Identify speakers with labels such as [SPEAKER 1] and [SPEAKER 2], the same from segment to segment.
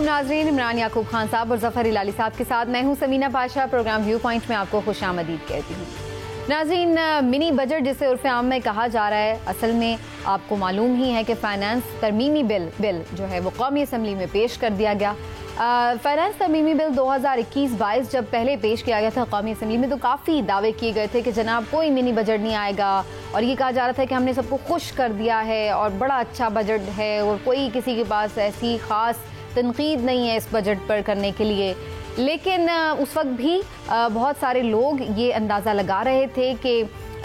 [SPEAKER 1] अस्सलामुअलैकुम नाज़रीन, इमरान याकूब खान साहब और ज़फ़र इलाली साहब के साथ मैं हूं Sameena Pasha. Programme viewpoint में आपको खुशामदीद कहती हूं। नाज़रीन, मिनी बजट जिसे उर्फ़ आम में कहा जा रहा है, असल में आपको मालूम ही है कि फ़ाइनेंस तरमीमी बिल जो है वो कौमी असम्बली में पेश कर दिया गया। फाइनेंस तरमीमी बिल 2021-22 जब पहले पेश किया गया था कौमी असम्बली में, तो काफ़ी दावे किए गए थे कि जनाब कोई मिनी बजट नहीं आएगा, और ये कहा जा रहा था कि हमने सबको खुश कर दिया है और बड़ा अच्छा बजट है और कोई किसी के पास ऐसी ख़ास तनकीद नहीं है इस बजट पर करने के लिए। लेकिन उस वक्त भी बहुत सारे लोग ये अंदाज़ा लगा रहे थे कि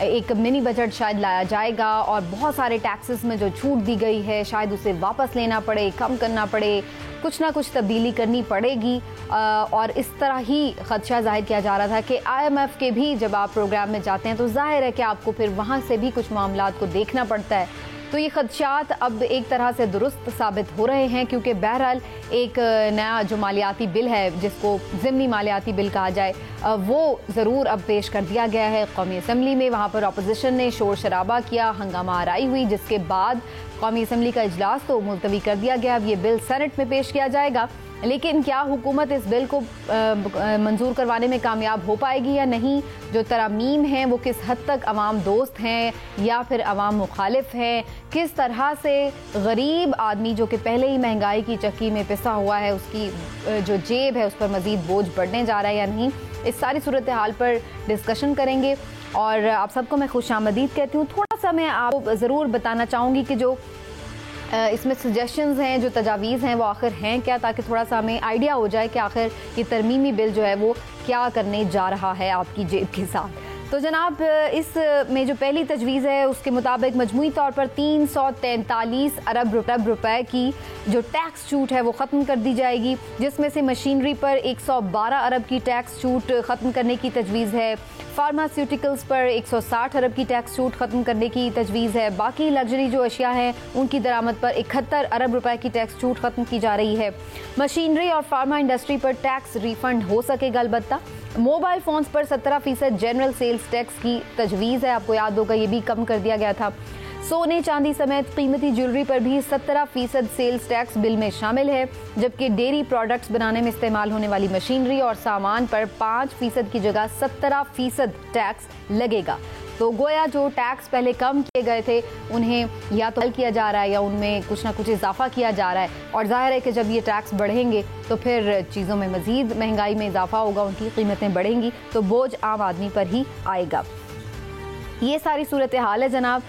[SPEAKER 1] एक मिनी बजट शायद लाया जाएगा और बहुत सारे टैक्सेस में जो छूट दी गई है शायद उसे वापस लेना पड़े, कम करना पड़े, कुछ ना कुछ तब्दीली करनी पड़ेगी। और इस तरह ही खदशा जाहिर किया जा रहा था कि IMF के भी जब आप प्रोग्राम में जाते हैं तो जाहिर है कि आपको फिर वहाँ से भी कुछ मामलात को देखना पड़ता है। तो ये खदशात अब एक तरह से दुरुस्त साबित हो रहे हैं, क्योंकि बहरहाल एक नया जो मालियाती बिल है जिसको ज़िमनी मालियाती बिल कहा जाए, वो ज़रूर अब पेश कर दिया गया है कौमी असम्बली में। वहाँ पर अपोजिशन ने शोर शराबा किया, हंगामा आराई हुई, जिसके बाद कौमी असम्बली का इजलास तो मुलतवी कर दिया गया। अब ये बिल सेनेट में पेश किया जाएगा, लेकिन क्या हुकूमत इस बिल को मंजूर करवाने में कामयाब हो पाएगी या नहीं? जो तरामीम हैं वो किस हद तक अवाम दोस्त हैं या फिर अवाम मुखालिफ हैं? किस तरह से गरीब आदमी जो कि पहले ही महंगाई की चक्की में पिसा हुआ है, उसकी जो जेब है उस पर मज़ीद बोझ बढ़ने जा रहा है या नहीं? इस सारी सूरत हाल पर डिस्कशन करेंगे और आप सबको मैं खुशामदीद कहती हूँ। थोड़ा सा मैं आपको ज़रूर बताना चाहूँगी कि जो इसमें सजेशंस हैं, जो तजावीज़ हैं, वो आखिर हैं क्या, ताकि थोड़ा सा हमें आइडिया हो जाए कि आखिर ये तरमीमी बिल जो है वो क्या करने जा रहा है आपकी जेब के साथ। तो जनाब, इस में जो पहली तजवीज़ है उसके मुताबिक मजमूई तौर पर 343 अरब रुपए की जो टैक्स छूट है वो ख़त्म कर दी जाएगी, जिसमें से मशीनरी पर 112 अरब की टैक्स छूट ख़त्म करने की तजवीज़ है। फार्मास्यूटिकल्स पर 160 अरब की टैक्स छूट ख़त्म करने की तजवीज़ है। बाकी लग्जरी जो अशिया हैं उनकी दरामद पर 71 अरब रुपए की टैक्स छूट ख़त्म की जा रही है। मशीनरी और फार्मा इंडस्ट्री पर टैक्स रिफंड हो सकेगा अलबत्ता। मोबाइल फ़ोन्स पर 17% जनरल सेल्स टैक्स की तजवीज़ है, आपको याद होगा ये भी कम कर दिया गया था। सोने चांदी समेत कीमती ज्वेलरी पर भी 17% सेल्स टैक्स बिल में शामिल है, जबकि डेयरी प्रोडक्ट्स बनाने में इस्तेमाल होने वाली मशीनरी और सामान पर 5% की जगह 17% टैक्स लगेगा। तो गोया जो टैक्स पहले कम किए गए थे उन्हें या तो हल किया जा रहा है या उनमें कुछ ना कुछ इजाफा किया जा रहा है, और जाहिर है कि जब ये टैक्स बढ़ेंगे तो फिर चीज़ों में मज़ीद महंगाई में इजाफा होगा, उनकी कीमतें बढ़ेंगी, तो बोझ आम आदमी पर ही आएगा। ये सारी सूरत हाल है जनाब।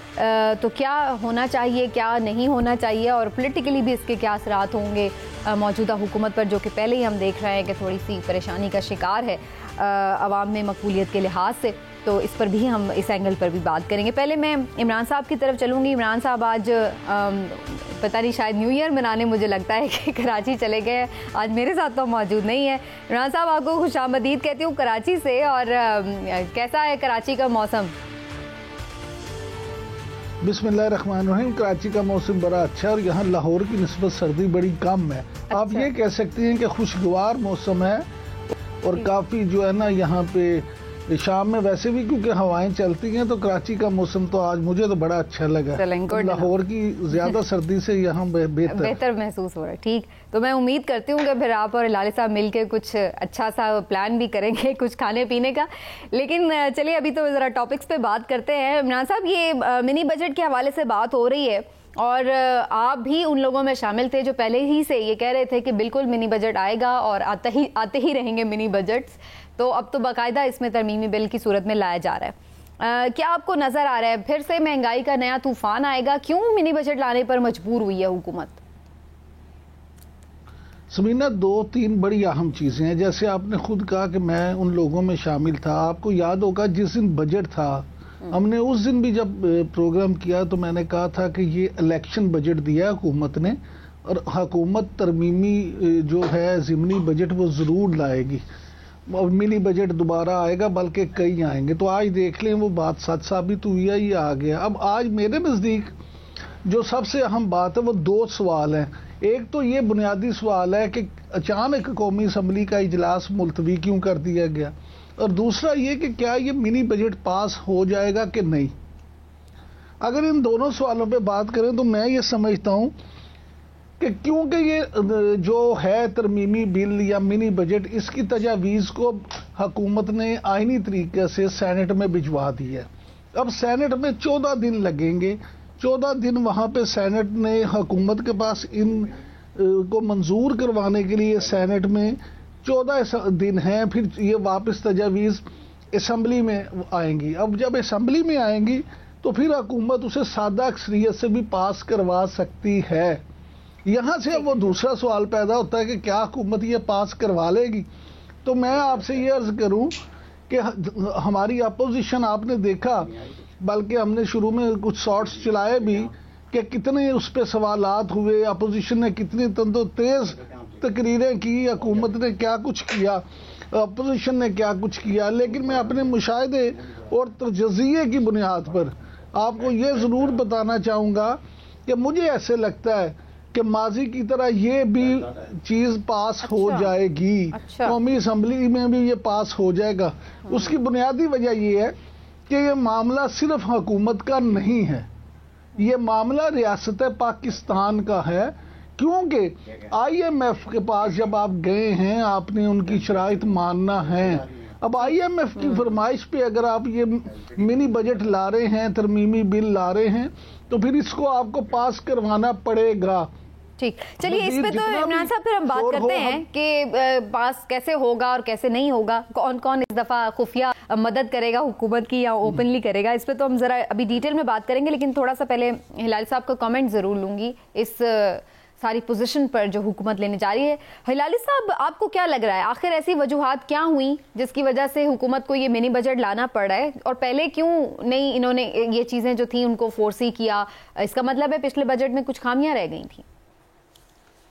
[SPEAKER 1] तो क्या होना चाहिए, क्या नहीं होना चाहिए, और पॉलिटिकली भी इसके क्या असरात होंगे मौजूदा हुकूमत पर, जो कि पहले ही हम देख रहे हैं कि थोड़ी सी परेशानी का शिकार है अवाम में मकबूलियत के लिहाज से। तो इस पर भी हम इस एंगल पर भी बात करेंगे। पहले मैं इमरान साहब की तरफ चलूँगी। इमरान साहब आज पता नहीं शायद न्यू ईयर मनाने मुझे लगता है कि कराची चले गए, आज मेरे साथ तो मौजूद नहीं है। इमरान साहब, आपको खुशामदीद कहती हूँ कराची से। और कैसा है कराची का मौसम?
[SPEAKER 2] बिस्मिल्लाहिर्रहमानिर्रहीम। कराची का मौसम बड़ा अच्छा है और यहाँ लाहौर की निस्बत सर्दी बड़ी कम है। अच्छा। आप ये कह सकते हैं कि खुशगवार मौसम है, और काफ़ी जो है ना यहाँ पे शाम में वैसे भी क्योंकि हवाएं चलती हैं तो कराची का मौसम तो आज मुझे तो बड़ा अच्छा लगा। लाहौर की ज्यादा सर्दी से यहाँ बेहतर
[SPEAKER 1] महसूस हो रहा है। ठीक, तो मैं उम्मीद करती हूँ कि फिर आप और लाले साहब मिलकर कुछ अच्छा सा प्लान भी करेंगे कुछ खाने पीने का। लेकिन चलिए अभी तो ज़रा टॉपिक्स पे बात करते हैं। इमरान साहब, ये मिनी बजट के हवाले से बात हो रही है और आप भी उन लोगों में शामिल थे जो पहले ही से ये कह रहे थे कि बिल्कुल मिनी बजट आएगा और आते ही रहेंगे मिनी बजट्स। तो अब तो बाकायदा इसमें तरमीमी बिल की सूरत में लाया जा रहा है। क्या आपको नज़र आ रहा है फिर से महंगाई का नया तूफान आएगा? क्यों मिनी बजट लाने पर मजबूर हुई है हुकूमत?
[SPEAKER 2] समीना, 2-3 बड़ी अहम चीज़ें हैं। जैसे आपने खुद कहा कि मैं उन लोगों में शामिल था। आपको याद होगा जिस दिन बजट था, हमने उस दिन भी जब प्रोग्राम किया तो मैंने कहा था कि ये इलेक्शन बजट दिया हुकूमत ने, और हुकूमत तरमीमी जो है ज़िमनी बजट वो ज़रूर लाएगी। मिनी बजट दोबारा आएगा, बल्कि कई आएंगे। तो आज देख लें वो बात सच साबित हुई है, ये आ गया। अब आज मेरे नज़दीक जो सबसे अहम बात है वो 2 सवाल हैं। एक तो ये बुनियादी सवाल है कि अचानक कौमी असम्बली का इजलास मुलतवी क्यों कर दिया गया, और दूसरा ये कि क्या ये मिनी बजट पास हो जाएगा कि नहीं। अगर इन दोनों सवालों पे बात करें तो मैं ये समझता हूँ कि क्योंकि ये जो है तरमीमी बिल या मिनी बजट, इसकी तजावीज़ को हुकूमत ने आईनी तरीके से सेनेट में भिजवा दी है। अब सेनेट में 14 दिन लगेंगे। 14 दिन वहाँ पे सेनेट ने हुकूमत के पास इन को मंजूर करवाने के लिए सेनेट में 14 दिन हैं। फिर ये वापस तजावीज़ असम्बली में आएंगी। अब जब असम्बली में आएंगी तो फिर हुकूमत उसे सादा अक्सरियत से भी पास करवा सकती है। यहाँ से अब वो दूसरा सवाल पैदा होता है कि क्या हुकूमत ये पास करवा लेगी। तो मैं आपसे ये अर्ज करूँ कि हमारी अपोजिशन आपने देखा, बल्कि हमने शुरू में कुछ शॉर्ट्स चलाए भी कि कितने उस पर सवालात हुए, अपोजिशन ने कितनी तेज़ तकरीरें की, हुकूमत ने क्या कुछ किया, अपोजिशन ने क्या कुछ किया। लेकिन मैं अपने मुशाहिदे और तजज़िये की बुनियाद पर आपको ये ज़रूर बताना चाहूँगा कि मुझे ऐसे लगता है कि माजी की तरह ये भी चीज़ पास हो जाएगी। कौमी असम्बली में भी ये पास हो जाएगा। उसकी बुनियादी वजह ये है कि ये मामला सिर्फ हुकूमत का नहीं है, ये मामला रियासत पाकिस्तान का है। क्योंकि IMF के पास जब आप गए हैं, आपने उनकी शराइत मानना है। अब IMF की फरमाइश पे अगर आप ये मिनी बजट ला रहे हैं, तरमीमी बिल ला रहे हैं, तो फिर इसको आपको पास करवाना पड़ेगा।
[SPEAKER 1] ठीक, चलिए इस पे तो इमरान साहब फिर हम बात करते हैं कि पास कैसे होगा और कैसे नहीं होगा, कौन कौन इस दफ़ा खुफिया मदद करेगा हुकूमत की या ओपनली करेगा। इस पे तो हम ज़रा अभी डिटेल में बात करेंगे, लेकिन थोड़ा सा पहले हिलाल साहब का कमेंट ज़रूर लूँगी इस सारी पोजीशन पर जो हुकूमत लेने जा रही है। हिलाली साहब, आपको क्या लग रहा है, आखिर ऐसी वजूहात क्या हुई जिसकी वजह से हुकूमत को ये मिनी बजट लाना पड़ रहा है, और पहले क्यों नहीं इन्होंने ये चीज़ें जो थी उनको फोर्सी किया? इसका मतलब है पिछले बजट में कुछ खामियां रह गई थी।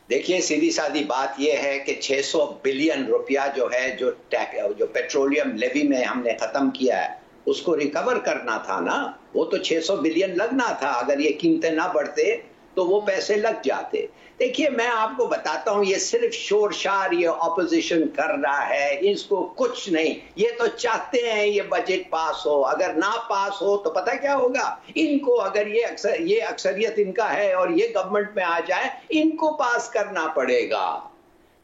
[SPEAKER 3] देखिए, सीधी सादी बात यह है कि 600 बिलियन रुपया जो है जो पेट्रोलियम लेवी में हमने खत्म किया है, उसको रिकवर करना था ना। वो तो 600 बिलियन लगना था। अगर ये कीमतें ना बढ़ते तो वो पैसे लग जाते। देखिए, मैं आपको बताता हूं, ये सिर्फ शोरशार ये ऑपोजिशन कर रहा है, इसको कुछ नहीं। ये तो चाहते हैं ये बजट पास हो। अगर ना पास हो तो पता क्या होगा इनको, अगर ये अक्सरियत इनका है और ये गवर्नमेंट में आ जाए, इनको पास करना पड़ेगा।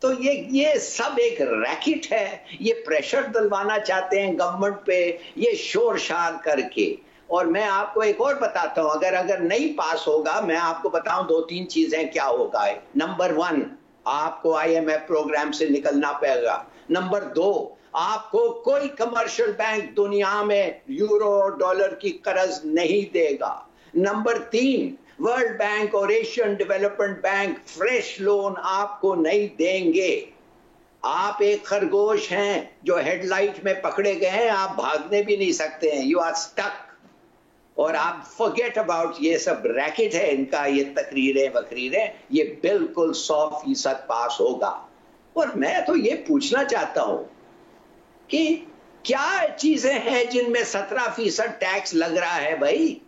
[SPEAKER 3] तो ये सब एक रैकेट है। ये प्रेशर दिलवाना चाहते हैं गवर्नमेंट पे, ये शोरशार करके। और मैं आपको एक और बताता हूं, अगर नहीं पास होगा, मैं आपको बताऊं 2-3 चीजें क्या होगा। नंबर 1, आपको IMF प्रोग्राम से निकलना पड़ेगा। नंबर 2, आपको कोई कमर्शियल बैंक दुनिया में यूरो और डॉलर की कर्ज नहीं देगा। नंबर 3, वर्ल्ड बैंक और Asian development bank fresh loan आपको नहीं देंगे। आप एक खरगोश हैं जो हेडलाइट में पकड़े गए हैं, आप भागने भी नहीं सकते हैं। You are stuck. और आप फॉरगेट अबाउट ये सब रैकेट है इनका, ये तकरीरें वकरीरें, ये बिल्कुल 100% पास होगा। और मैं तो ये पूछना चाहता हूं कि क्या चीजें हैं जिनमें 17% टैक्स लग रहा है भाई?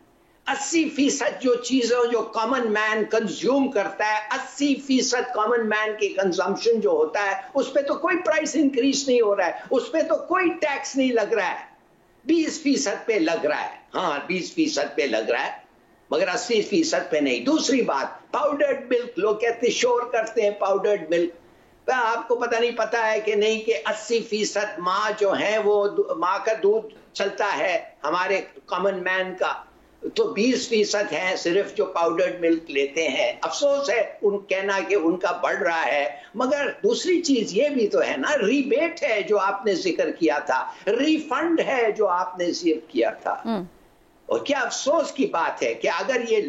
[SPEAKER 3] 80% जो चीजें जो कॉमन मैन कंज्यूम करता है, 80% कॉमन मैन की कंजम्पशन जो होता है, उस पर तो कोई प्राइस इंक्रीज नहीं हो रहा है, उस पर तो कोई टैक्स नहीं लग रहा है। 20% पे लग रहा है, हाँ 20% पे लग रहा है, मगर 80% पे नहीं। दूसरी बात, पाउडर्ड मिल्क, लोग कहते शोर करते हैं पाउडर्ड मिल्क। आपको पता नहीं पता है कि नहीं कि 80% माँ जो है वो माँ का दूध चलता है हमारे कॉमन मैन का, तो 20% है सिर्फ जो पाउडर्ड मिल्क लेते हैं। अफसोस है उन कहना कि उनका बढ़ रहा है, मगर दूसरी चीज ये भी तो है ना, रिबेट है जो आपने जिक्र किया था, रिफंड है जो आपने जिक्र किया था। और क्या अफसोस की बात है कि अगर ये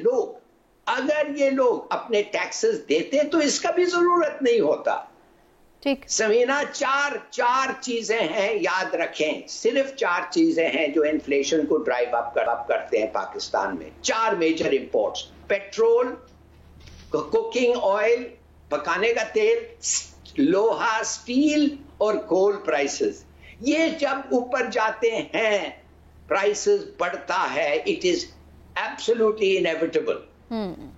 [SPEAKER 3] लोग अपने टैक्सेस देते तो इसका भी जरूरत नहीं होता।
[SPEAKER 1] ठीक
[SPEAKER 3] समीना, चार चीजें हैं, याद रखें, सिर्फ 4 चीजें हैं जो इन्फ्लेशन को ड्राइव अप करते हैं पाकिस्तान में। 4 major imports, petrol, cooking oil, पकाने का तेल, लोहा, स्टील और कोल प्राइसेस। ये जब ऊपर जाते हैं, प्राइसेस बढ़ता है, इट इज एब्सोल्युटली इनएविटेबल।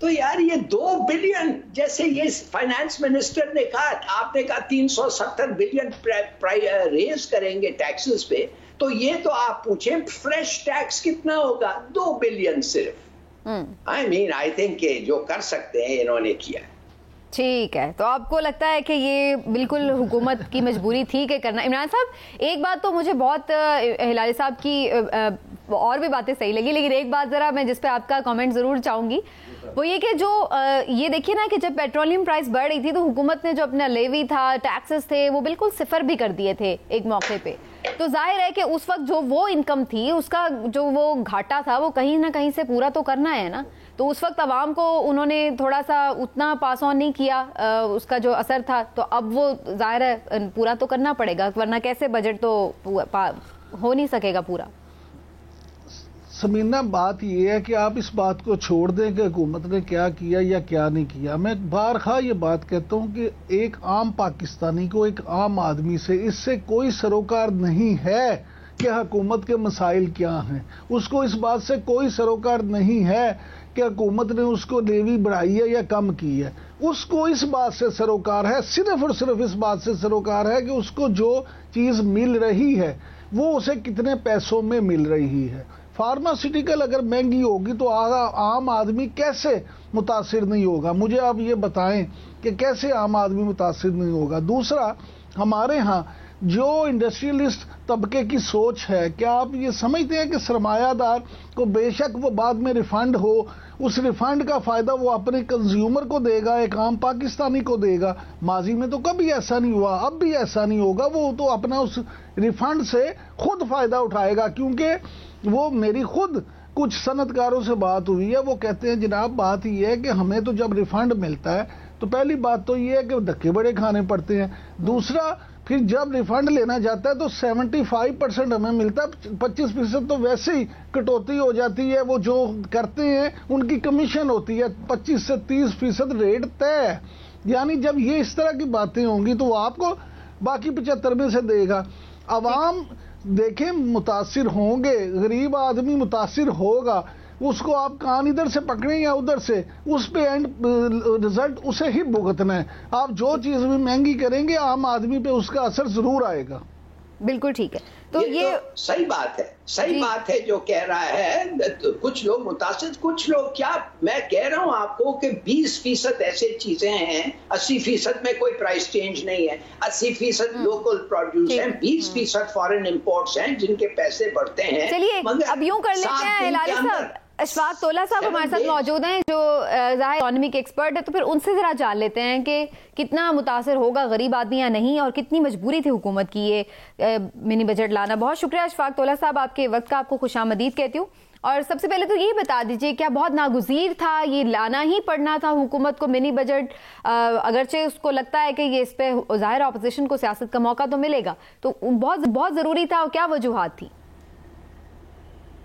[SPEAKER 3] तो यार ये 2 बिलियन, जैसे ये फाइनेंस मिनिस्टर ने कहा, आपने कहा 370 बिलियन रेज करेंगे टैक्सेस पे, तो ये तो आप पूछें फ्रेश टैक्स कितना होगा? 2 बिलियन सिर्फ। आई थिंक जो कर सकते हैं इन्होंने किया है।
[SPEAKER 1] ठीक है, तो आपको लगता है कि ये बिल्कुल हुकूमत की मजबूरी थी कि करना। इमरान साहब, एक बात तो मुझे बहुत हिलाली साहब की और भी बातें सही लगी, लेकिन एक बात ज़रा मैं जिस पे आपका कमेंट ज़रूर चाहूँगी, वो ये कि जो ये देखिए ना कि जब पेट्रोलियम प्राइस बढ़ रही थी तो हुकूमत ने जो अपना लेवी था, टैक्सेस थे, वो बिल्कुल सिफर भी कर दिए थे एक मौके पे। तो जाहिर है कि उस वक्त जो वो इनकम थी, उसका जो वो घाटा था, वो कहीं ना कहीं से पूरा तो करना है ना। तो उस वक्त आवाम को उन्होंने थोड़ा सा उतना पास ऑन नहीं किया, उसका जो असर था, तो अब वो जाहिर है पूरा तो करना पड़ेगा, वरना कैसे बजट तो हो नहीं सकेगा पूरा।
[SPEAKER 2] समीना, बात यह है कि आप इस बात को छोड़ दें कि हुकूमत ने क्या किया या क्या नहीं किया। मैं बारखा ये बात कहता हूं कि एक आम पाकिस्तानी को, एक आम आदमी से इससे कोई सरोकार नहीं है कि हुकूमत के मसाइल क्या हैं। उसको इस बात से कोई सरोकार नहीं है कि हुकूमत ने उसको लेवी बढ़ाई है या कम की है। उसको इस बात से सरोकार है, सिर्फ और सिर्फ इस बात से सरोकार है कि उसको जो चीज़ मिल रही है वो उसे कितने पैसों में मिल रही है। फार्मास्यूटिकल अगर महंगी होगी तो आम आदमी कैसे मुतासिर नहीं होगा? मुझे आप ये बताएं कि कैसे आम आदमी मुतासिर नहीं होगा। दूसरा, हमारे यहाँ जो इंडस्ट्रियलिस्ट तबके की सोच है, क्या आप ये समझते हैं कि सरमायादार को बेशक वो बाद में रिफंड हो, उस रिफंड का फ़ायदा वो अपने कंज्यूमर को देगा, एक आम पाकिस्तानी को देगा? माजी में तो कभी ऐसा नहीं हुआ, अब भी ऐसा नहीं होगा। वो तो अपना उस रिफंड से खुद फ़ायदा उठाएगा, क्योंकि वो मेरी खुद कुछ सनतकारों से बात हुई है, वो कहते हैं जनाब बात ये है कि हमें तो जब रिफंड मिलता है तो पहली बात तो ये है कि धक्के बड़े खाने पड़ते हैं। दूसरा, फिर जब रिफंड लेना जाता है तो 75% हमें मिलता है, 25% तो वैसे ही कटौती हो जाती है। वो जो करते हैं उनकी कमीशन होती है, 25 से 30% रेट तय है। यानी जब ये इस तरह की बातें होंगी तो वो आपको बाकी 75 में से देगा। अवाम देखें मुतासिर होंगे, गरीब आदमी मुतासिर होगा, उसको आप कान इधर से पकड़ें या उधर से, उस पे एंड रिजल्ट उसे ही भुगतना है। आप जो चीज़ भी महंगी करेंगे आम आदमी पे उसका असर जरूर आएगा।
[SPEAKER 1] बिल्कुल ठीक है। तो ये
[SPEAKER 3] तो सही बात है, सही बात है जो कह रहा है। तो कुछ लोग मुतासिर, कुछ लोग क्या, मैं कह रहा हूं आपको कि 20% ऐसे चीजें हैं, 80% में कोई प्राइस चेंज नहीं है, 80% लोकल प्रोड्यूस है, 20% फॉरेन इंपोर्ट्स हैं जिनके पैसे बढ़ते हैं।
[SPEAKER 1] चलिए अब यूं कर लेते हैं, हिलाली साहब, अशफाक तोला साहब हमारे साथ मौजूद हैं जो ज़ाहिर इकोनॉमी के एक्सपर्ट है, तो फिर उनसे ज़रा जान लेते हैं कि कितना मुतासर होगा गरीब आदमी या नहीं, और कितनी मजबूरी थी हुकूमत की ये मिनी बजट लाना। बहुत शुक्रिया अशफाक तोला साहब, आपके वक्त का आपको खुशामदीद कहती हूँ। और सबसे पहले तो ये बता दीजिए, क्या बहुत नागुज़ीर था, ये लाना ही पड़ना था हुकूमत को मिनी बजट? अगरचे उसको लगता है कि ये इस पर ज़ाहिर अपोजिशन को सियासत का मौका तो मिलेगा, तो बहुत ज़रूरी था, और क्या वजूहात थी?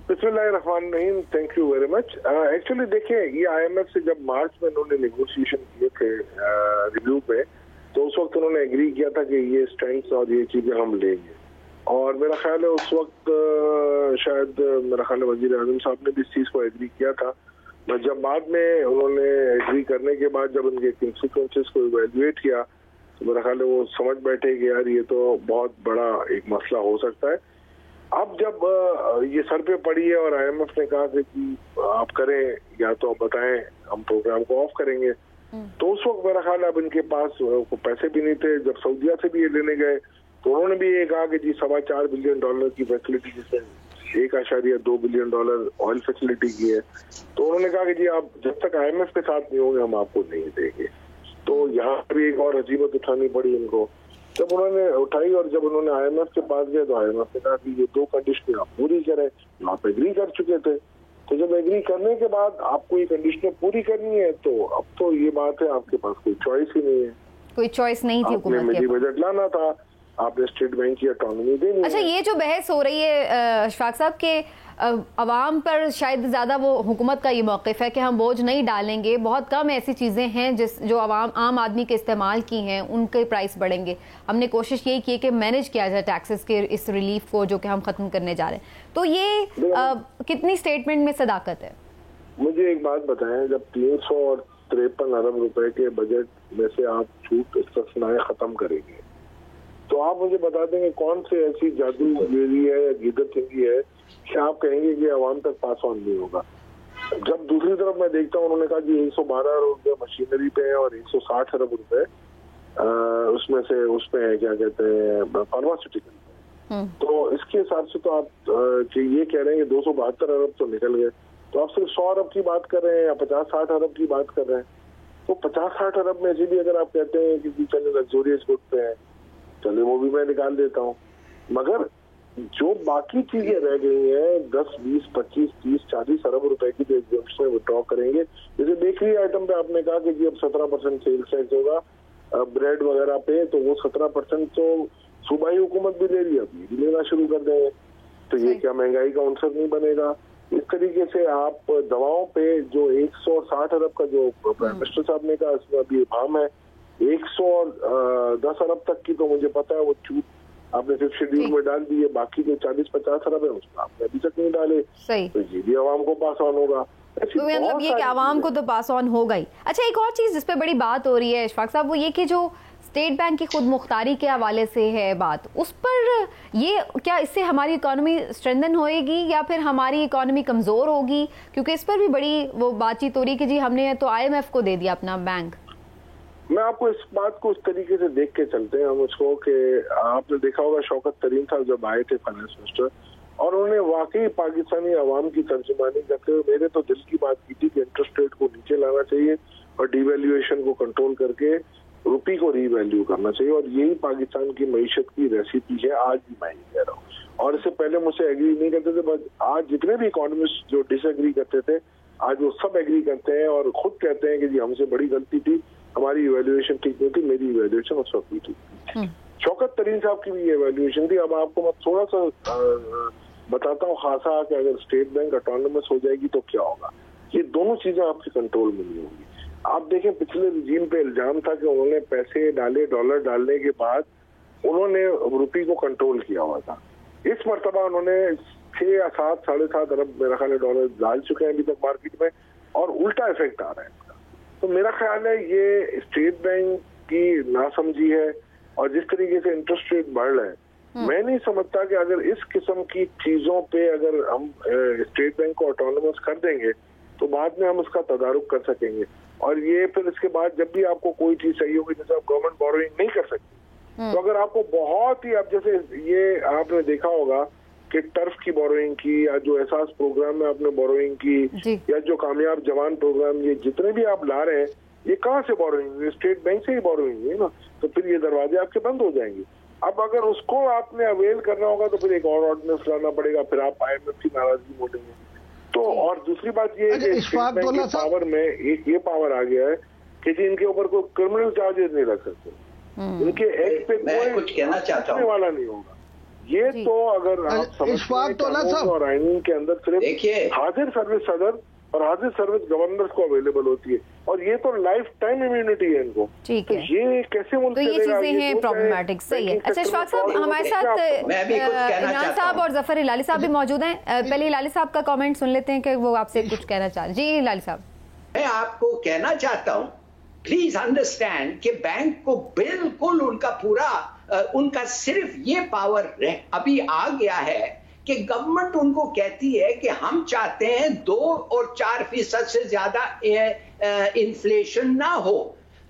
[SPEAKER 4] बिस्मिल्लाहिर्रहमानिर्रहीम, thank you very much. Actually देखिए, ये IMF से जब मार्च में उन्होंने नेगोशिएशन किए थे रिव्यू पे, तो उस वक्त उन्होंने एग्री किया था कि ये स्ट्रेंथ्स और ये चीजें हम लेंगे। और मेरा ख्याल है उस वक्त शायद मेरा ख्याल है वजीर आज़म साहब ने भी इस चीज को एग्री किया था। बस जब बाद में उन्होंने एग्री करने के बाद जब उनके कंसिक्वेंसेस को इवेल्युएट किया तो मेरा ख्याल है वो समझ बैठे कि यार ये तो बहुत बड़ा एक मसला हो सकता है। अब जब ये सर पे पड़ी है और IMF ने कहा कि आप करें या तो आप बताएं, हम प्रोग्राम को ऑफ करेंगे, तो उस वक्त मेरा ख्याल अब इनके पास पैसे भी नहीं थे। जब सऊदीया से भी ये लेने गए तो उन्होंने भी ये कहा कि जी $4.25 बिलियन की फैसिलिटी, जिसमें $1.2 बिलियन ऑयल फैसिलिटी की है, तो उन्होंने कहा कि जी आप जब तक IMF के साथ नहीं होंगे हम आपको नहीं देंगे। तो यहाँ भी एक और अजीबत उठानी पड़ी इनको जब उन्होंने उठाई, और जब उन्होंने IMF के पास गए तो IMF ने कहा कि ये 2 कंडीशन आप पूरी करें। आप एग्री कर चुके थे, तो जब एग्री करने के बाद आपको ये कंडीशन पूरी करनी है, तो अब तो ये बात है आपके पास कोई चॉइस ही नहीं है।
[SPEAKER 1] कोई चॉइस नहीं थी हुकूमत के,
[SPEAKER 4] बजट लाना था, आपने स्टेट बैंक की ऑटोनॉमी देनी।
[SPEAKER 1] अच्छा, ये जो बहस हो रही है अशफाक साहब के अवाम पर शायद ज़्यादा वो हुकूमत का ये मौक़िफ़ है कि हम बोझ नहीं डालेंगे, बहुत कम ऐसी चीज़ें हैं जो आम आदमी के इस्तेमाल की हैं उनके प्राइस बढ़ेंगे। हमने कोशिश यही की कि मैनेज किया जाए टैक्सेस के इस रिलीफ को जो कि हम ख़त्म करने जा रहे हैं। तो ये कितनी स्टेटमेंट में सदाकत है?
[SPEAKER 4] मुझे एक बात बताएं, जब 353 अरब रुपए के बजट में से आप छूट इस्तिस्नाएं ख़त्म करेंगे, तो आप मुझे बता देंगे कौन से ऐसी जादू गेरी है या गीदर चिंगी है कि आप कहेंगे कि आवाम तक पास ऑन नहीं होगा? जब दूसरी तरफ मैं देखता हूँ उन्होंने कहा कि 112 अरब रुपए मशीनरी पे है और 160 अरब रुपए उसमें से उस पे है क्या कहते हैं फार्मास्यूटिकल। तो इसके हिसाब से तो आप ये कह रहे हैं कि 272 अरब तो निकल गए, तो आप सिर्फ 100 अरब की बात कर रहे हैं या 50-60 अरब की बात कर रहे हैं। तो 50-60 अरब में भी अगर आप कहते हैं कि चले लग्जोरियस गुड पे है, चले वो भी मैं निकाल देता हूँ, मगर जो बाकी चीजें रह गई हैं 10, 20, 25, 30, 40 अरब रुपए की जो एग्जाम्पशन में विड्रॉ करेंगे, जैसे बेकरी आइटम पे आपने कहा कि जी अब 17% सेल्स टैक्स होगा ब्रेड वगैरह पे, तो वो 17% तो सूबाई हुकूमत भी ले रही है, अभी भी लेना शुरू कर देंगे, तो ये क्या महंगाई का आंसर नहीं बनेगा। इस तरीके से आप दवाओं पे जो 160 अरब का जो प्राइम मिनिस्टर साहब ने कहा इसमें अभी भाम है 110 अरब तक की, तो मुझे पता है वो छूट आपने फिफ्थ शेड्यूल में डाल दी है, बाकी जो 40-50 अरब है उसमें आपने अभी तक नहीं डाले, तो ये भी आवाम को पास ऑन होगा।
[SPEAKER 1] तो मतलब ये कि आवाम को तो पास ऑन होगा ही। अच्छा, एक और चीज जिस पे बड़ी बात हो रही है इशफाक साहब, वो ये कि जो स्टेट बैंक की खुद मुख्तारी के हवाले से है बात, उस पर ये क्या इससे हमारी इकोनॉमी स्ट्रेंथन होएगी या फिर हमारी इकोनॉमी कमजोर होगी? क्योंकि इस पर भी बड़ी वो बातचीत हो रही कि जी हमने तो IMF को दे दिया अपना बैंक।
[SPEAKER 4] मैं आपको इस बात को उस तरीके से देख के चलते हैं हम उसको कि आपने देखा होगा शौकत तरीन साहब जब आए थे फाइनेंस मिनिस्टर, और उन्होंने वाकई पाकिस्तानी अवाम की तर्जुमानी करते हुए मेरे तो दिल की बात की थी कि इंटरेस्ट रेट को नीचे लाना चाहिए और डिवैल्यूएशन को कंट्रोल करके रुपी को रीवैल्यू करना चाहिए, और यही पाकिस्तान की मईशत की रेसिपी है। आज भी मैं ये कह रहा हूँ, और इससे पहले मुझसे एग्री नहीं करते थे, बट आज जितने भी इकोनॉमिस्ट जो डिसएग्री करते थे आज वो सब एग्री करते हैं और खुद कहते हैं कि जी हमसे बड़ी गलती थी, हमारी इवैल्यूएशन ठीक नहीं थी, मेरी इवैल्यूएशन उस वक्त भी ठीक थी। शौकत तरीन साहब की भी ये इवैल्यूएशन थी। अब आपको मैं थोड़ा सा बताता हूँ खासा कि अगर स्टेट बैंक ऑटोनोमस हो जाएगी तो क्या होगा। ये दोनों चीजें आपके कंट्रोल में नहीं होंगी। आप देखें पिछले रिजीम पे इल्जाम था कि उन्होंने पैसे डाले, डॉलर डालने के बाद उन्होंने रुपये को कंट्रोल किया हुआ था। इस मरतबा उन्होंने 6 या 7, 7.5 अरब मेरा ख्याल डॉलर डाल चुके हैं अभी तक मार्केट में, और उल्टा इफेक्ट आ रहा है इसका। तो मेरा ख्याल है ये स्टेट बैंक की नासमझी है, और जिस तरीके से इंटरेस्ट रेट बढ़ रहा है, मैं नहीं समझता कि अगर इस किस्म की चीजों पे अगर हम स्टेट बैंक को ऑटोनोमस कर देंगे तो बाद में हम उसका तदारुक कर सकेंगे। और ये फिर इसके बाद जब भी आपको कोई चीज चाहिए होगी, जैसे आप गवर्नमेंट बोरोइंग नहीं कर सकती, तो अगर आपको बहुत ही, अब जैसे ये आपने देखा होगा कि टर्फ की बोरोइंग की, या जो एहसास प्रोग्राम में आपने बोरोइंग की, या जो कामयाब जवान प्रोग्राम, ये जितने भी आप ला रहे हैं ये कहाँ से बोरोइंग? स्टेट बैंक से ही बोरोइंग है ना, तो फिर ये दरवाजे आपके बंद हो जाएंगे। अब अगर उसको आपने अवेल करना होगा तो फिर एक और ऑर्डिनेंस लाना पड़ेगा, फिर आप IMF की नाराजगी मोड़ेंगे। तो और दूसरी बात ये है कि स्टेट बैंक के पावर में एक ये पावर आ गया है कि जी इनके ऊपर कोई क्रिमिनल चार्जेस नहीं लग सकते, इनके एक्ट पे कोई
[SPEAKER 3] कुछ कहना चाहता हूं
[SPEAKER 4] वाला नहीं होगा। ये तो अगर आप समझते और आइन के अंदर सिर्फ हाजिर सर्विस सदर और हाजिर सर्विस गवर्नर्स को अवेलेबल होती है, और ये तो लाइफ टाइम इम्यूनिटी है इनको।
[SPEAKER 1] ठीक है,
[SPEAKER 4] तो ये कैसे मुल्क
[SPEAKER 1] तो ये चीजें हैं प्रॉब्लमेटिक। सही है। अच्छा इशफाक साहब, हमारे साथ इमरान साहब और जफर हिलाली साहब भी मौजूद हैं। पहले हिलाली साहब का कमेंट सुन लेते हैं कि वो आपसे कुछ कहना चाह रहे। जी हिलाली साहब,
[SPEAKER 3] मैं आपको कहना चाहता हूँ, प्लीज अंडरस्टैंड कि बैंक को बिल्कुल उनका पूरा उनका सिर्फ ये पावर अभी आ गया है कि गवर्नमेंट उनको कहती है कि हम चाहते हैं 2 और 4% से ज्यादा इन्फ्लेशन ना हो,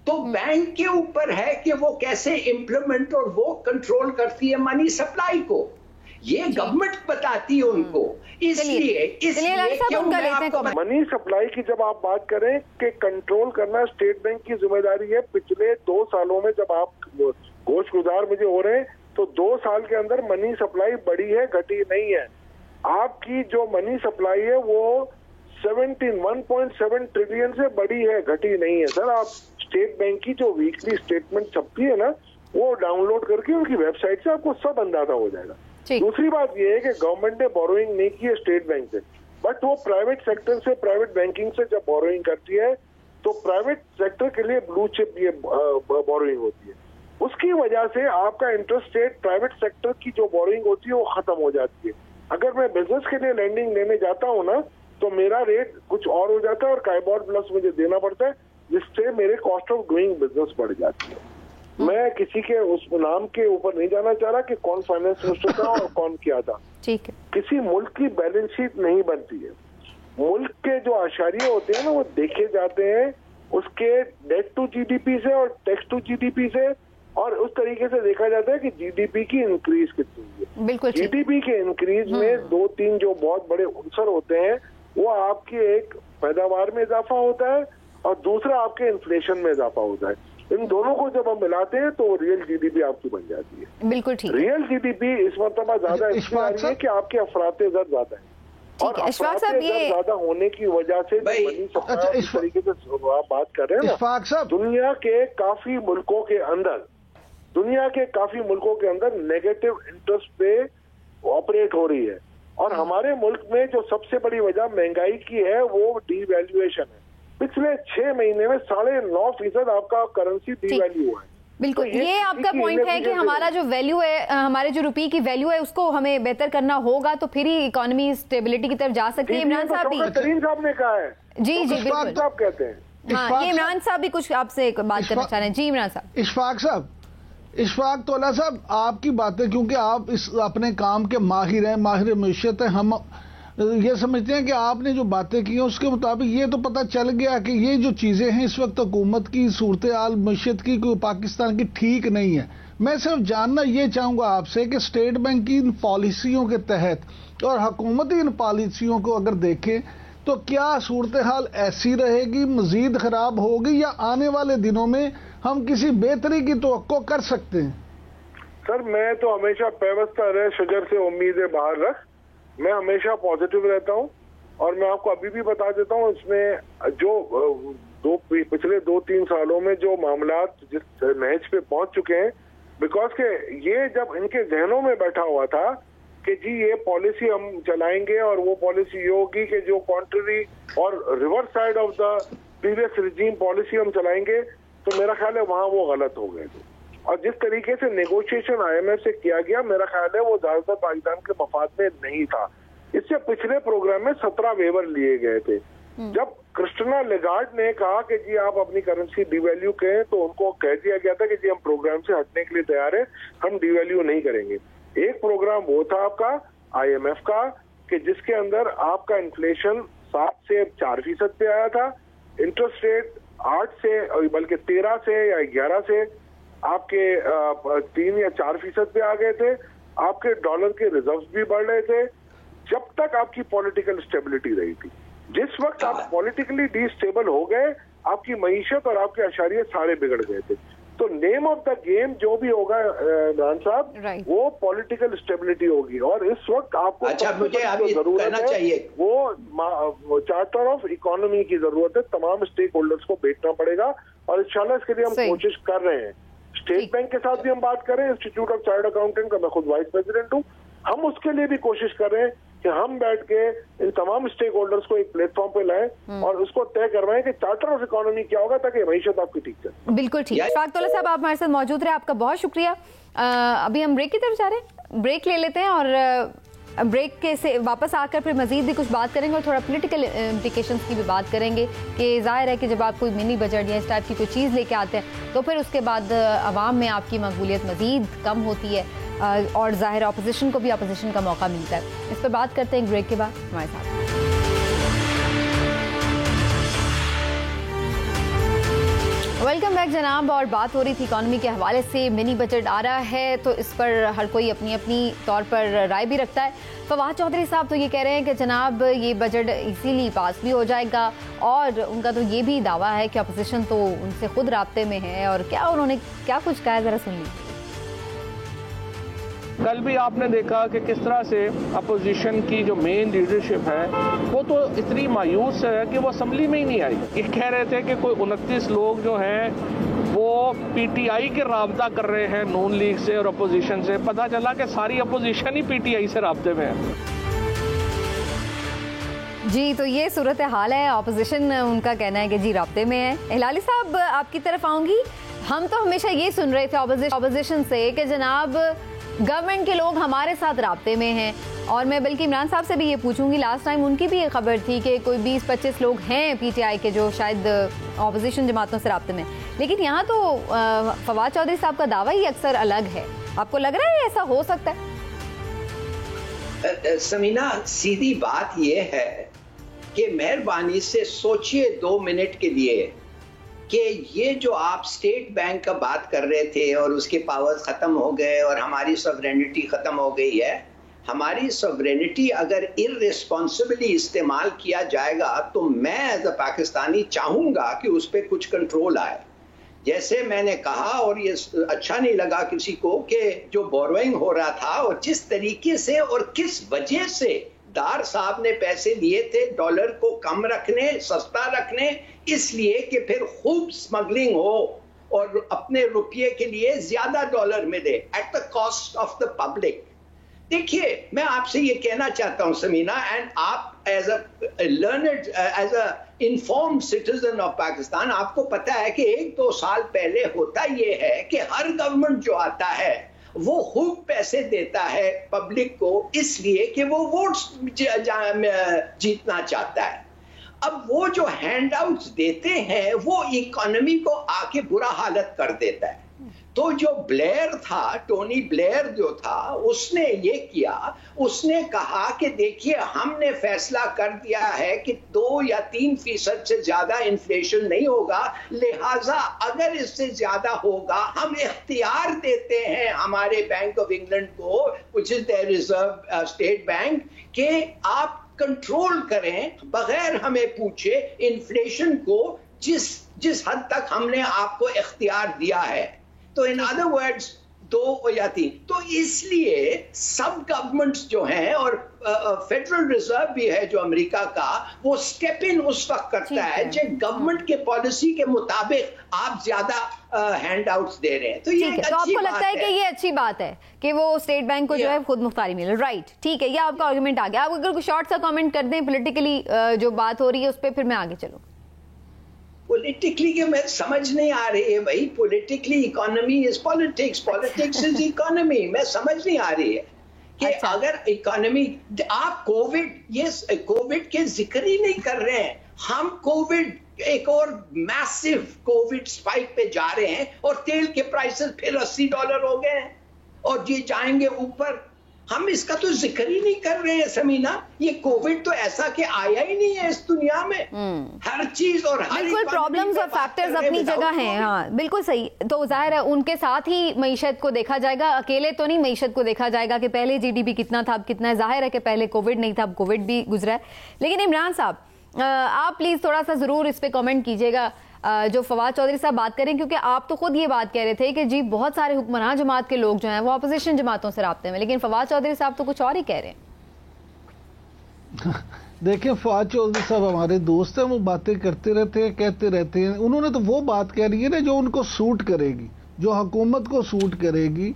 [SPEAKER 3] तो बैंक के ऊपर है कि वो कैसे इम्प्लीमेंट और वो कंट्रोल करती है मनी सप्लाई को। ये गवर्नमेंट बताती है उनको। इसलिए
[SPEAKER 4] मनी सप्लाई की जब आप बात करें कि कंट्रोल करना स्टेट बैंक की जिम्मेदारी है। पिछले 2 सालों में जब आप गोश गुजार मुझे हो रहे हैं, तो 2 साल के अंदर मनी सप्लाई बढ़ी है, घटी नहीं है। आपकी जो मनी सप्लाई है वो 1.7 ट्रिलियन से बढ़ी है, घटी नहीं है। सर आप स्टेट बैंक की जो वीकली स्टेटमेंट छपती है ना, वो डाउनलोड करके उनकी वेबसाइट से आपको सब अंदाजा हो जाएगा। दूसरी बात ये है कि गवर्नमेंट ने बोरोइंग नहीं की है स्टेट बैंक से, बट वो प्राइवेट सेक्टर से, प्राइवेट बैंकिंग से जब बोरोइंग करती है तो प्राइवेट सेक्टर के लिए ब्लू चिप ये बोरोइंग होती है। उसकी वजह से आपका इंटरेस्ट रेट प्राइवेट सेक्टर की जो बोरोइंग होती है वो खत्म हो जाती है। अगर मैं बिजनेस के लिए लैंडिंग लेने जाता हूँ ना, तो मेरा रेट कुछ और हो जाता है और काइबोर प्लस मुझे देना पड़ता है, जिससे मेरे कॉस्ट ऑफ डूइंग बिजनेस बढ़ जाती है। मैं किसी के उस नाम के ऊपर नहीं जाना चाह रहा कि कौन फाइनेंस मिनिस्टर था और कौन क्या था।
[SPEAKER 1] ठीक है।
[SPEAKER 4] किसी मुल्क की बैलेंस शीट नहीं बनती है, मुल्क के जो आशारिये होते हैं ना वो देखे जाते हैं उसके डेट टू जीडीपी से और टैक्स टू जीडीपी से, और उस तरीके से देखा जाता है कि जीडीपी की इंक्रीज कितनी है।
[SPEAKER 1] बिल्कुल
[SPEAKER 4] जीडीपी के इंक्रीज में 2-3 जो बहुत बड़े अंसर होते हैं, वो आपकी एक पैदावार में इजाफा होता है और दूसरा आपके इन्फ्लेशन में इजाफा होता है। इन दोनों को जब हम मिलाते हैं तो रियल जीडीपी आपकी बन जाती है।
[SPEAKER 1] बिल्कुल ठीक।
[SPEAKER 4] रियल जीडीपी इस मरतबा ज्यादा इसलिए आ रही है कि आपके अफराते जर ज्यादा है, और
[SPEAKER 1] इशफाक साहब ये
[SPEAKER 4] ज्यादा होने की वजह से इस तरीके से आप बात कर रहे हैं ना, दुनिया के काफी मुल्कों के अंदर नेगेटिव इंटरेस्ट पे ऑपरेट हो रही है, और हमारे मुल्क में जो सबसे बड़ी वजह महंगाई की है वो डीवैल्यूएशन है। पिछले 6 महीने में 9.5% आपका करेंसी डीवैल्यू हुआ है।
[SPEAKER 1] बिल्कुल, ये आपका पॉइंट है कि हमारा जो वैल्यू है, हमारे जो रुपये की वैल्यू है, उसको हमें बेहतर करना होगा तो फिर ही इकोनॉमी स्टेबिलिटी की तरफ जा सकती है। इमरान साहब भी,
[SPEAKER 4] तरीन साहब ने कहा है।
[SPEAKER 1] जी बिल्कुल
[SPEAKER 4] साहब कहते हैं।
[SPEAKER 1] हाँ, ये इमरान साहब भी कुछ आपसे बात करना चाह रहे हैं। जी इमरान साहब।
[SPEAKER 2] इशफाक तौला साहब, आपकी बातें, क्योंकि आप इस अपने काम के माहिर हैं, माहिर मैशत है, हम ये समझते हैं कि आपने जो बातें की हैं उसके मुताबिक ये तो पता चल गया कि ये जो चीज़ें हैं इस वक्त हुकूमत की सूरत हाल मैशत की कोई पाकिस्तान की ठीक नहीं है। मैं सिर्फ जानना ये चाहूँगा आपसे कि स्टेट बैंक की इन पॉलिसियों के तहत और हुकूमती इन पॉलिसियों को अगर देखें तो क्या सूरत हाल ऐसी रहेगी, मजीद ख़राब होगी, या आने वाले दिनों में हम किसी बेहतरी की तवक्को कर सकते हैं?
[SPEAKER 4] सर, मैं तो हमेशा पेवस्ता रहे शजर से उम्मीदें बाहर रख, मैं हमेशा पॉजिटिव रहता हूं, और मैं आपको अभी भी बता देता हूं इसमें जो पिछले 2-3 सालों में जो मामलात जिस नहज पे पहुंच चुके हैं, बिकॉज के ये जब इनके जहनों में बैठा हुआ था कि जी ये पॉलिसी हम चलाएंगे और वो पॉलिसी ये होगी कि जो कॉन्ट्ररी और reverse side of the previous regime policy हम चलाएंगे, तो मेरा ख्याल है वहां वो गलत हो गए थे। और जिस तरीके से नेगोशिएशन IMF से किया गया, मेरा ख्याल है वो ज्यादातर पाकिस्तान के मफाद में नहीं था। इससे पिछले प्रोग्राम में 17 वेवर लिए गए थे। जब क्रिस्टिना लेगार्ड ने कहा कि जी आप अपनी करेंसी डिवैल्यू करें, तो उनको कह दिया गया था कि जी हम प्रोग्राम से हटने के लिए तैयार है, हम डिवैल्यू नहीं करेंगे। एक प्रोग्राम वो था आपका IMF का कि जिसके अंदर आपका इन्फ्लेशन 7 से 4% पे आया था, इंटरेस्ट रेट 8 से बल्कि 13 से या 11 से आपके 3 या 4% पे आ गए थे। आपके डॉलर के रिजर्व्स भी बढ़ रहे थे जब तक आपकी पॉलिटिकल स्टेबिलिटी रही थी। जिस वक्त आप पॉलिटिकली डिस्टेबल हो गए, आपकी मईशत और आपके अशारिये सारे बिगड़ गए थे। तो नेम ऑफ द गेम जो भी होगा इमरान साहब, वो पॉलिटिकल स्टेबिलिटी होगी, और इस वक्त आपको
[SPEAKER 3] मुझे अभी कहना चाहिए
[SPEAKER 4] वो चार्टर ऑफ इकोनॉमी की जरूरत है। तमाम स्टेक होल्डर्स को बैठना पड़ेगा, और इंशाल्लाह इसके लिए हम कोशिश कर रहे हैं। स्टेट बैंक के साथ भी हम बात करें, इंस्टीट्यूट ऑफ चार्टर्ड अकाउंटेंट का मैं खुद वाइस प्रेसिडेंट हूँ, हम उसके लिए भी कोशिश कर रहे हैं कि हम बैठ के इन तमाम स्टेक होल्डर्स को एक प्लेटफॉर्म पे लाएं और उसको तय करवाएं कि चार्टर ऑफ इकोनॉमी क्या होगा, ताकि मईशत आपकी ठीक चले।
[SPEAKER 1] बिल्कुल ठीक। इशफाक तौला साहब, आप हमारे साथ मौजूद रहे, आपका बहुत शुक्रिया। अभी हम ब्रेक की तरफ जा रहे हैं, ब्रेक ले लेते हैं, और ब्रेक के से वापस आकर फिर मजीद भी कुछ बात करेंगे और थोड़ा पॉलिटिकल इम्प्लिकेशंस की भी बात करेंगे कि जाहिर है कि जब आप कोई मिनी बजट या इस टाइप की कोई चीज़ लेके आते हैं तो फिर उसके बाद अवाम में आपकी मकबूलियत मजीद कम होती है, और ज़ाहिर अपोजिशन को भी अपोजिशन का मौका मिलता है। इस पर बात करते हैं ब्रेक के बाद हमारे साथ। वेलकम बैक जनाब, और बात हो रही थी इकॉनमी के हवाले से। मिनी बजट आ रहा है तो इस पर हर कोई अपनी अपनी तौर पर राय भी रखता है। फवाद चौधरी साहब तो ये कह रहे हैं कि जनाब ये बजट इजीली पास भी हो जाएगा, और उनका तो ये भी दावा है कि अपोजिशन तो उनसे खुद राब्ते में है। और क्या उन्होंने क्या कुछ कहा, ज़रा सुन लीजिए।
[SPEAKER 5] कल भी आपने देखा कि किस तरह से अपोजिशन की जो मेन लीडरशिप है वो तो इतनी मायूस है कि वो असेंबली में ही नहीं आई। ये कह रहे थे कि कोई 29 लोग जो हैं वो PTI के राब्ता कर रहे हैं नून लीग से और अपोजिशन से। पता चला कि सारी अपोजिशन ही PTI से राब्ते में है।
[SPEAKER 1] जी, तो ये सूरत हाल है। अपोजिशन उनका कहना है कि जी राब्ते में है। हिलाली साहब, आपकी तरफ आऊँगी। हम तो हमेशा ये सुन रहे थे अपोजिशन से कि जनाब गवर्नमेंट के लोग हमारे साथ राब्ते में हैं, और मैं बल्कि इमरान साहब से भी ये पूछूंगी, लास्ट टाइम उनकी भी ये खबर थी कि कोई 20-25 लोग हैं PTI के जो शायद अपोजिशन जमातों से राब्ते में। लेकिन यहाँ तो फवाद चौधरी साहब का दावा ही अक्सर अलग है। आपको लग रहा है ऐसा हो सकता है?
[SPEAKER 3] समीना, सीधी बात ये है कि मेहरबानी से सोचिए 2 मिनट के लिए कि ये जो आप स्टेट बैंक का बात कर रहे थे और उसके पावर्स खत्म हो गए और हमारी सॉवरेनिटी खत्म हो गई है, हमारी सॉवरेनिटी अगर इररिस्पॉन्सिबली इस्तेमाल किया जाएगा तो मैं एज अ पाकिस्तानी चाहूंगा कि उस पर कुछ कंट्रोल आए। जैसे मैंने कहा, और ये अच्छा नहीं लगा किसी को, कि जो बोरोइंग हो रहा था और जिस तरीके से और किस वजह से दार साहब ने पैसे लिए थे डॉलर को कम रखने, सस्ता रखने, इसलिए कि फिर खूब स्मगलिंग हो और अपने रुपये के लिए ज्यादा डॉलर मिले at the cost of the public. देखिए, मैं आपसे ये कहना चाहता हूं समीना, एंड आप as a learned, as a informed citizen of Pakistan, आपको पता है कि 1-2 साल पहले होता ये है कि हर गवर्नमेंट जो आता है वो खूब पैसे देता है पब्लिक को, इसलिए कि वो वोट्स जीतना चाहता है। अब वो जो हैंडआउट्स देते हैं वो इकोनॉमी को आके बुरा हालत कर देता है। तो जो ब्लेयर था, टोनी ब्लेयर जो था, उसने ये किया, उसने कहा कि देखिए हमने फैसला कर दिया है कि 2 या 3% से ज्यादा इन्फ्लेशन नहीं होगा, लिहाजा अगर इससे ज्यादा होगा हम इख्तियार देते हैं हमारे बैंक ऑफ इंग्लैंड को, which is the reserve state bank, कि आप कंट्रोल करें बगैर हमें पूछे इन्फ्लेशन को जिस हद तक हमने आपको इख्तियार दिया है। तो इन अदर वर्ड्स 2 या 3, तो इसलिए सब गवर्नमेंट्स जो हैं और फेडरल रिजर्व भी है जो अमेरिका का, वो स्टेप इन उस वक्त करता है जब गवर्नमेंट के पॉलिसी के मुताबिक आप ज्यादा हैंडआउट्स दे रहे हैं। तो ये
[SPEAKER 1] तो आपको लगता है कि ये अच्छी बात है कि वो स्टेट बैंक को जो है खुद मुख्तारी मिले, राइट? ठीक है, ये आपका आर्गुमेंट आ गया। आप अगर कुछ शॉर्ट सा कमेंट कर दें पॉलिटिकली जो बात हो रही है उस पर, फिर मैं आगे चलूं।
[SPEAKER 3] पॉलिटिकली के मैं समझ नहीं आ रही है भाई, politically economy is politics, politics is economy, मैं समझ नहीं आ रही है कि
[SPEAKER 1] अच्छा।
[SPEAKER 3] अगर इकोनॉमी, आप कोविड के जिक्र ही नहीं कर रहे हैं। हम कोविड, एक और मैसिव कोविड स्पाइक पे जा रहे हैं और तेल के प्राइसेस फिर $80 हो गए हैं और ये जाएंगे ऊपर। हम इसका तो जिक्र ही नहीं कर रहे हैं समीना। ये कोविड तो ऐसा कि आया ही नहीं है इस दुनिया में। हर चीज और हर
[SPEAKER 1] बिल्कुल प्रॉब्लम्स और फैक्टर्स अपनी जगह हैं। हाँ बिल्कुल सही। तो जाहिर है उनके साथ ही मईशत को देखा जाएगा, अकेले तो नहीं मईशत को देखा जाएगा कि पहले जीडीपी कितना था अब कितना है। जाहिर है कि पहले कोविड नहीं था, अब कोविड भी गुजरा है। लेकिन इमरान साहब आप प्लीज थोड़ा सा जरूर इस पे कमेंट कीजिएगा जो फवाद चौधरी साहब बात करें, क्योंकि आप तो खुद ये बात कह रहे थे कि जी बहुत सारे हुक्मरान जमात के लोग जो हैं वो अपोजिशन जमातों से राब्ते में, लेकिन फवाद चौधरी साहब तो कुछ और ही कह रहे हैं।
[SPEAKER 2] देखिए, फवाद चौधरी साहब हमारे दोस्त हैं, वो बातें करते रहते हैं, कहते रहते हैं। उन्होंने तो वो बात कह रही है ना जो उनको सूट करेगी, जो हुकूमत को सूट करेगी,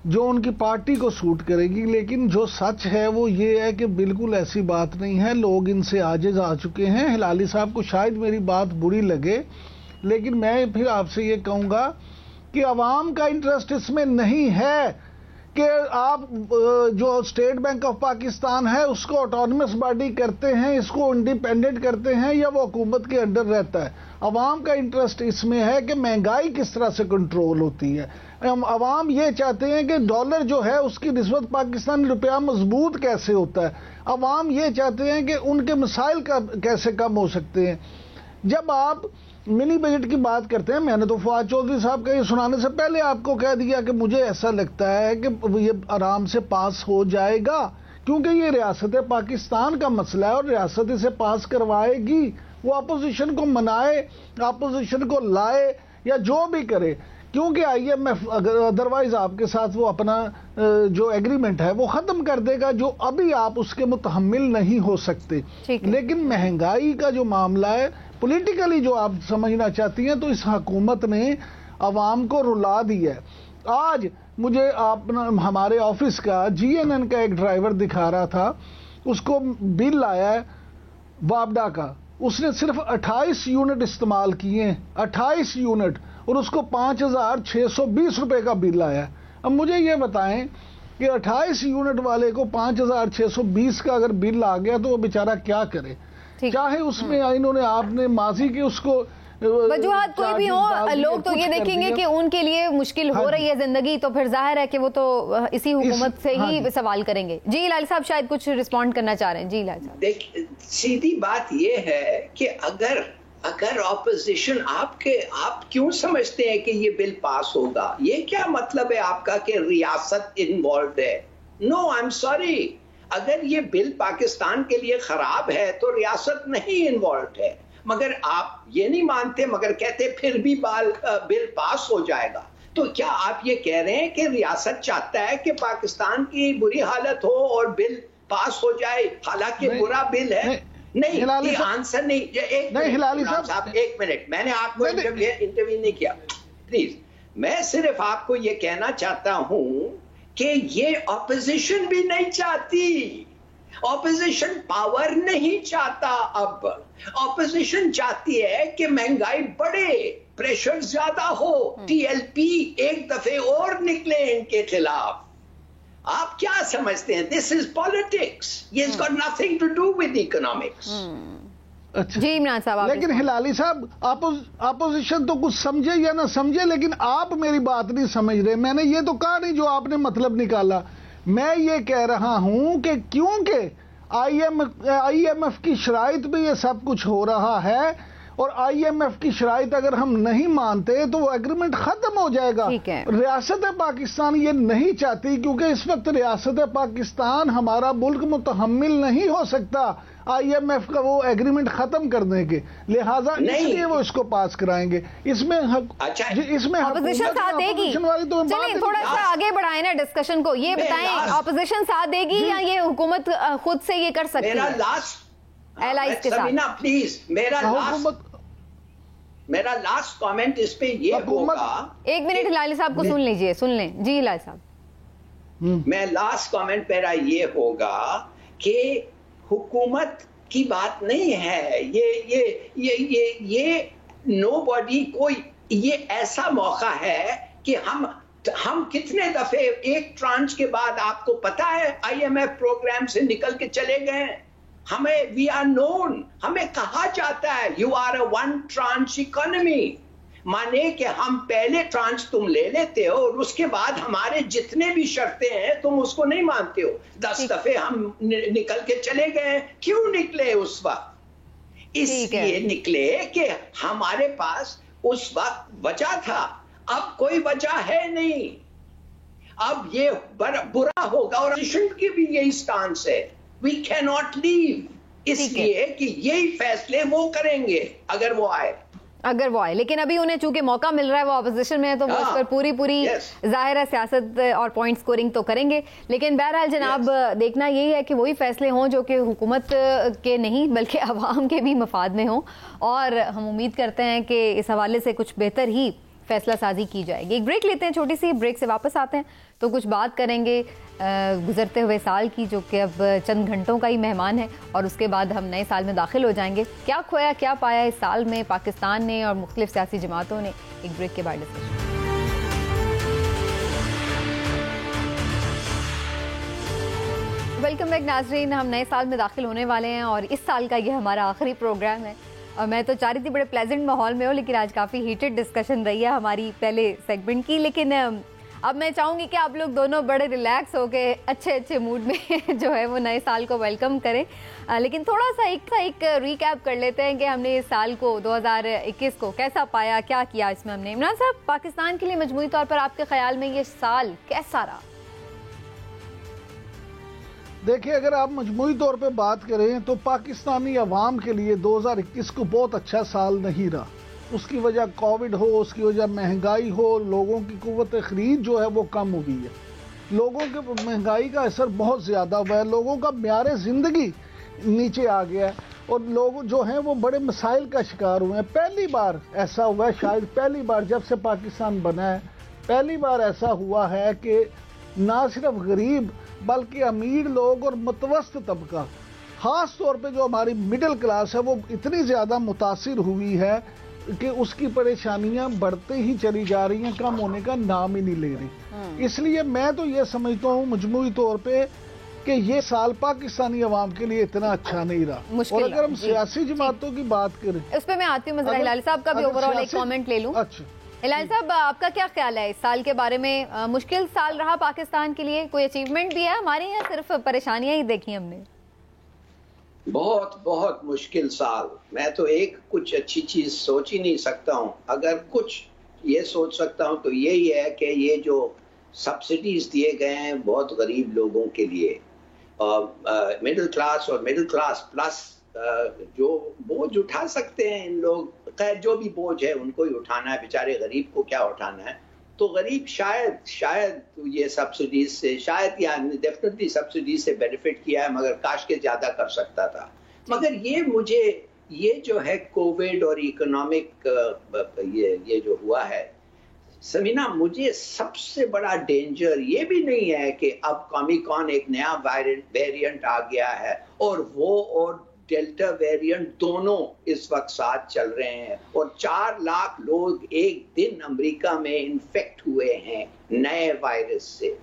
[SPEAKER 2] जो उनकी पार्टी को सूट करेगी। लेकिन जो सच है वो ये है कि बिल्कुल ऐसी बात नहीं है। लोग इनसे आजिज आ चुके हैं। हिलाली साहब को शायद मेरी बात बुरी लगे, लेकिन मैं फिर आपसे ये कहूँगा कि अवाम का इंटरेस्ट इसमें नहीं है कि आप जो स्टेट बैंक ऑफ पाकिस्तान है उसको ऑटोनमस बॉडी करते हैं, इसको इंडिपेंडेंट करते हैं, या वो हुकूमत के अंडर रहता है। अवाम का इंटरेस्ट इसमें है कि महंगाई किस तरह से कंट्रोल होती है। अवाम ये चाहते हैं कि डॉलर जो है उसकी निस्बत पाकिस्तानी रुपया मजबूत कैसे होता है। अवाम ये चाहते हैं कि उनके मसाइल का कैसे कम हो सकते हैं। जब आप मिनी बजट की बात करते हैं, मैंने तो फवाद चौधरी साहब का ये सुनाने से पहले आपको कह दिया कि मुझे ऐसा लगता है कि ये आराम से पास हो जाएगा, क्योंकि ये रियासत पाकिस्तान का मसला है और रियासत इसे पास करवाएगी। वो अपोजिशन को मनाए, अपोजिशन को लाए या जो भी करे, क्योंकि IMF अगर अदरवाइज आपके साथ वो अपना जो एग्रीमेंट है वो ख़त्म कर देगा, जो अभी आप उसके मुतहम्मिल नहीं हो सकते। लेकिन महंगाई का जो मामला है पॉलिटिकली जो आप समझना चाहती हैं, तो इस हुकूमत ने अवाम को रुला दिया है। आज मुझे हमारे ऑफिस का GNN का एक ड्राइवर दिखा रहा था, उसको बिल आया है वापडा का, उसने सिर्फ 28 यूनिट इस्तेमाल किए हैं, 28 यूनिट, और उसको 5,620 रुपए का बिल आया। अब मुझे ये बताएं कि 28 यूनिट वाले को 5,620 का अगर बिल आ गया तो वो बेचारा क्या करे। चाहे उसमें इन्होंने आपने माजी के उसको
[SPEAKER 1] वजूहात कोई भी हो, लोग तो ये देखेंगे कि उनके लिए मुश्किल हो रही है जिंदगी, तो फिर जाहिर है कि वो तो इसी हुकूमत से ही सवाल करेंगे। जी लाल साहब शायद कुछ रिस्पॉन्ड करना चाह रहे हैं। जी लाल साहब,
[SPEAKER 3] देखिए सीधी बात ये है कि अगर ऑपोजिशन आप क्यों समझते हैं कि ये बिल पास होगा? ये क्या मतलब है आपका कि रियासत इन्वॉल्व है? नो, आई एम सॉरी, अगर ये बिल पाकिस्तान के लिए खराब है तो रियासत नहीं इन्वॉल्व है। मगर आप ये नहीं मानते, मगर कहते फिर भी बिल पास हो जाएगा। तो क्या आप ये कह रहे हैं कि रियासत चाहता है कि पाकिस्तान की बुरी हालत हो और बिल पास हो जाए, हालांकि बुरा बिल है? नहीं, ये आंसर नहीं। एक मिनट, मैंने आपको इंटरव्यू नहीं किया, प्लीज। मैं सिर्फ आपको ये कहना चाहता हूं कि ये ऑपोजिशन भी नहीं चाहती, ऑपोजिशन पावर नहीं चाहता। अब ऑपोजिशन चाहती है कि महंगाई बढ़े, प्रेशर ज्यादा हो, टीएलपी एक दफे और निकले इनके खिलाफ। आप क्या समझते हैं? दिस इज पॉलिटिक्स, ये got nothing to do with economics.
[SPEAKER 2] अच्छा
[SPEAKER 1] जी इमरान साहब,
[SPEAKER 2] लेकिन हिलाली साहब, अपोजिशन तो कुछ समझे या ना समझे, लेकिन आप मेरी बात नहीं समझ रहे। मैंने ये तो कहा नहीं जो आपने मतलब निकाला। मैं ये कह रहा हूं कि क्योंकि आईएमएफ की शराइत में ये सब कुछ हो रहा है, और आईएमएफ की शराइत अगर हम नहीं मानते तो वो एग्रीमेंट खत्म हो जाएगा। रियासत पाकिस्तान ये नहीं चाहती, क्योंकि इस वक्त रियासत पाकिस्तान हमारा मुल्क मुतहम्मिल नहीं हो सकता आईएमएफ का वो एग्रीमेंट खत्म करने के, लिहाजा इसलिए वो इसको पास कराएंगे। इसमें इसमें
[SPEAKER 1] ऑपोजिशन साथ देगी? चलिए थोड़ा सा आगे बढ़ाएं ना डिस्कशन को। ये बताएं, ऑपोजिशन साथ देगी या ये हुकूमत खुद से ये कर सकती है एलाइज के साथ?
[SPEAKER 3] प्लीज, मेरा लास्ट कमेंट इस पे ये होगा।
[SPEAKER 1] एक मिनट हिलाली साहब को सुन लीजिए, सुन लें। जी हिलाली साहब,
[SPEAKER 3] मैं लास्ट कमेंट मेरा ये होगा कि हुकूमत की बात नहीं है ये नोबॉडी कोई, ये ऐसा मौका है कि हम कितने दफे एक ट्रांच के बाद आपको पता है आईएमएफ प्रोग्राम से निकल के चले गए। हमें वी आर नोन, हमें कहा जाता है you are a one tranche economy, माने कि हम पहले ट्रांच तुम ले लेते हो और उसके बाद हमारे जितने भी शर्तें हैं तुम उसको नहीं मानते हो। 10 दफे हम निकल के चले गए। क्यों निकले उस वक्त? इसलिए निकले कि हमारे पास उस वक्त वजह था, अब कोई वजह है नहीं। अब ये बुरा होगा और अपोजिशन की भी यही स्टांस है, वी कैन नॉट लीव, इसलिए कि यही फैसले वो करेंगे अगर वो आए।
[SPEAKER 1] लेकिन अभी उन्हें चूंकि मौका मिल रहा है, वो ऑपोजिशन में है, तो वो इस पर पूरी जाहिर है सियासत और पॉइंट स्कोरिंग तो करेंगे। लेकिन बहरहाल जनाब, देखना यही है कि वही फैसले हों जो कि हुकूमत के नहीं बल्कि अवाम के भी मफाद में हों, और हम उम्मीद करते हैं कि इस हवाले से कुछ बेहतर ही फैसला साजी की जाएगी। एक ब्रेक लेते हैं, छोटी सी ब्रेक से वापस आते हैं तो कुछ बात करेंगे गुजरते हुए साल की, जो कि अब चंद घंटों का ही मेहमान है, और उसके बाद हम नए साल में दाखिल हो जाएंगे। क्या खोया क्या पाया इस साल में पाकिस्तान ने और मुख्तलिफ सियासी जमातों ने, एक ब्रेक के बाद डिस्कशन। वेलकम बैक नाजरीन, हम नए साल में दाखिल होने वाले हैं और इस साल का ये हमारा आखिरी प्रोग्राम है। और मैं तो चाह रही थी बड़े प्लेजेंट माहौल में हो, लेकिन आज काफ़ी हीटेड डिस्कशन रही है हमारी पहले सेगमेंट की। लेकिन अब मैं चाहूँगी कि आप लोग दोनों बड़े रिलैक्स हो के अच्छे मूड में जो है वो नए साल को वेलकम करें। लेकिन थोड़ा सा एक रिकैप कर लेते हैं कि हमने इस साल को 2021 को कैसा पाया, क्या किया इसमें हमने। इमरान साहब, पाकिस्तान के लिए मजमूई तौर पर आपके ख्याल में ये साल कैसा रहा?
[SPEAKER 2] देखिए, अगर आप मजमूई तौर पे बात करें तो पाकिस्तानी अवाम के लिए 2021 को बहुत अच्छा साल नहीं रहा। उसकी वजह कोविड हो, उसकी वजह महंगाई हो, लोगों की कुव्वत खरीद जो है वो कम हुई है, लोगों के महंगाई का असर बहुत ज़्यादा हुआ है, लोगों का म्यार ज़िंदगी नीचे आ गया है और लोग जो हैं वो बड़े मसाइल का शिकार हुए हैं। पहली बार ऐसा हुआ है, शायद पहली बार जब से पाकिस्तान बना है, पहली बार ऐसा हुआ है कि ना सिर्फ गरीब बल्कि अमीर लोग और मुतवस्तित तबका, ख़ास तौर पे जो हमारी मिडिल क्लास है, वो इतनी ज़्यादा मुतासिर हुई है कि उसकी परेशानियां बढ़ते ही चली जा रही हैं, कम होने का नाम ही नहीं ले रही। इसलिए मैं तो ये समझता हूँ मजमूई तौर पे कि ये साल पाकिस्तानी अवाम के लिए इतना अच्छा नहीं रहा। और अगर हम सियासी जमातों की बात करें,
[SPEAKER 1] उस पर मैं आती हूँ, मैं हिलाली साहब का भी ओवरऑल एक कमेंट ले लूँ।
[SPEAKER 2] अच्छा
[SPEAKER 1] हिलाली साहब, आपका क्या ख्याल है इस साल के बारे में? मुश्किल साल रहा पाकिस्तान के लिए, कोई अचीवमेंट भी है हमारे, या सिर्फ परेशानियां ही देखी हमने?
[SPEAKER 3] बहुत बहुत मुश्किल साल। मैं तो एक कुछ अच्छी चीज सोच ही नहीं सकता हूँ। अगर कुछ ये सोच सकता हूँ तो यही है कि ये जो सब्सिडीज दिए गए हैं बहुत गरीब लोगों के लिए, मिडिल क्लास और मिडिल क्लास प्लस जो बोझ उठा सकते हैं इन लोग, खैर जो भी बोझ है उनको ही उठाना है, बेचारे गरीब को क्या उठाना है। तो गरीब शायद ये सब्सिडीज से, शायद या डेफिनेटली सब्सिडीज से बेनिफिट किया है, मगर काश के ज्यादा कर सकता था। मगर ये जो है कोविड और इकोनॉमिक ये जो हुआ है समीना, मुझे सबसे बड़ा डेंजर ये भी नहीं है कि अब ओमिक्रॉन एक नया वेरिएंट आ गया है और वो और डेल्टा वेरिएंट दोनों इस वक्त साथ चल रहे हैं और 4 लाख लोग एक दिन अमेरिका में इन्फेक्ट हुए हैं नए वायरस से।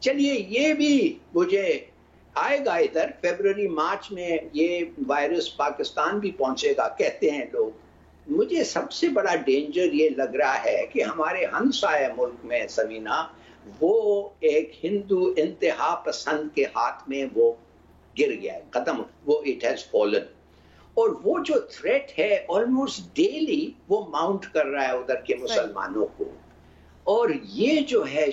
[SPEAKER 3] चलिए ये भी मुझे आएगा इधर, फरवरी मार्च में ये वायरस पाकिस्तान भी पहुंचेगा कहते हैं लोग। मुझे सबसे बड़ा डेंजर ये लग रहा है कि हमारे हमसाया मुल्क में समीना, वो एक हिंदू इंतहा पसंद के हाथ में वो गिर गया है, खत्म, वो इट हैज फॉलन। और वो जो थ्रेट है ऑलमोस्ट डेली वो माउंट कर रहा है उधर के मुसलमानों को। और ये जो है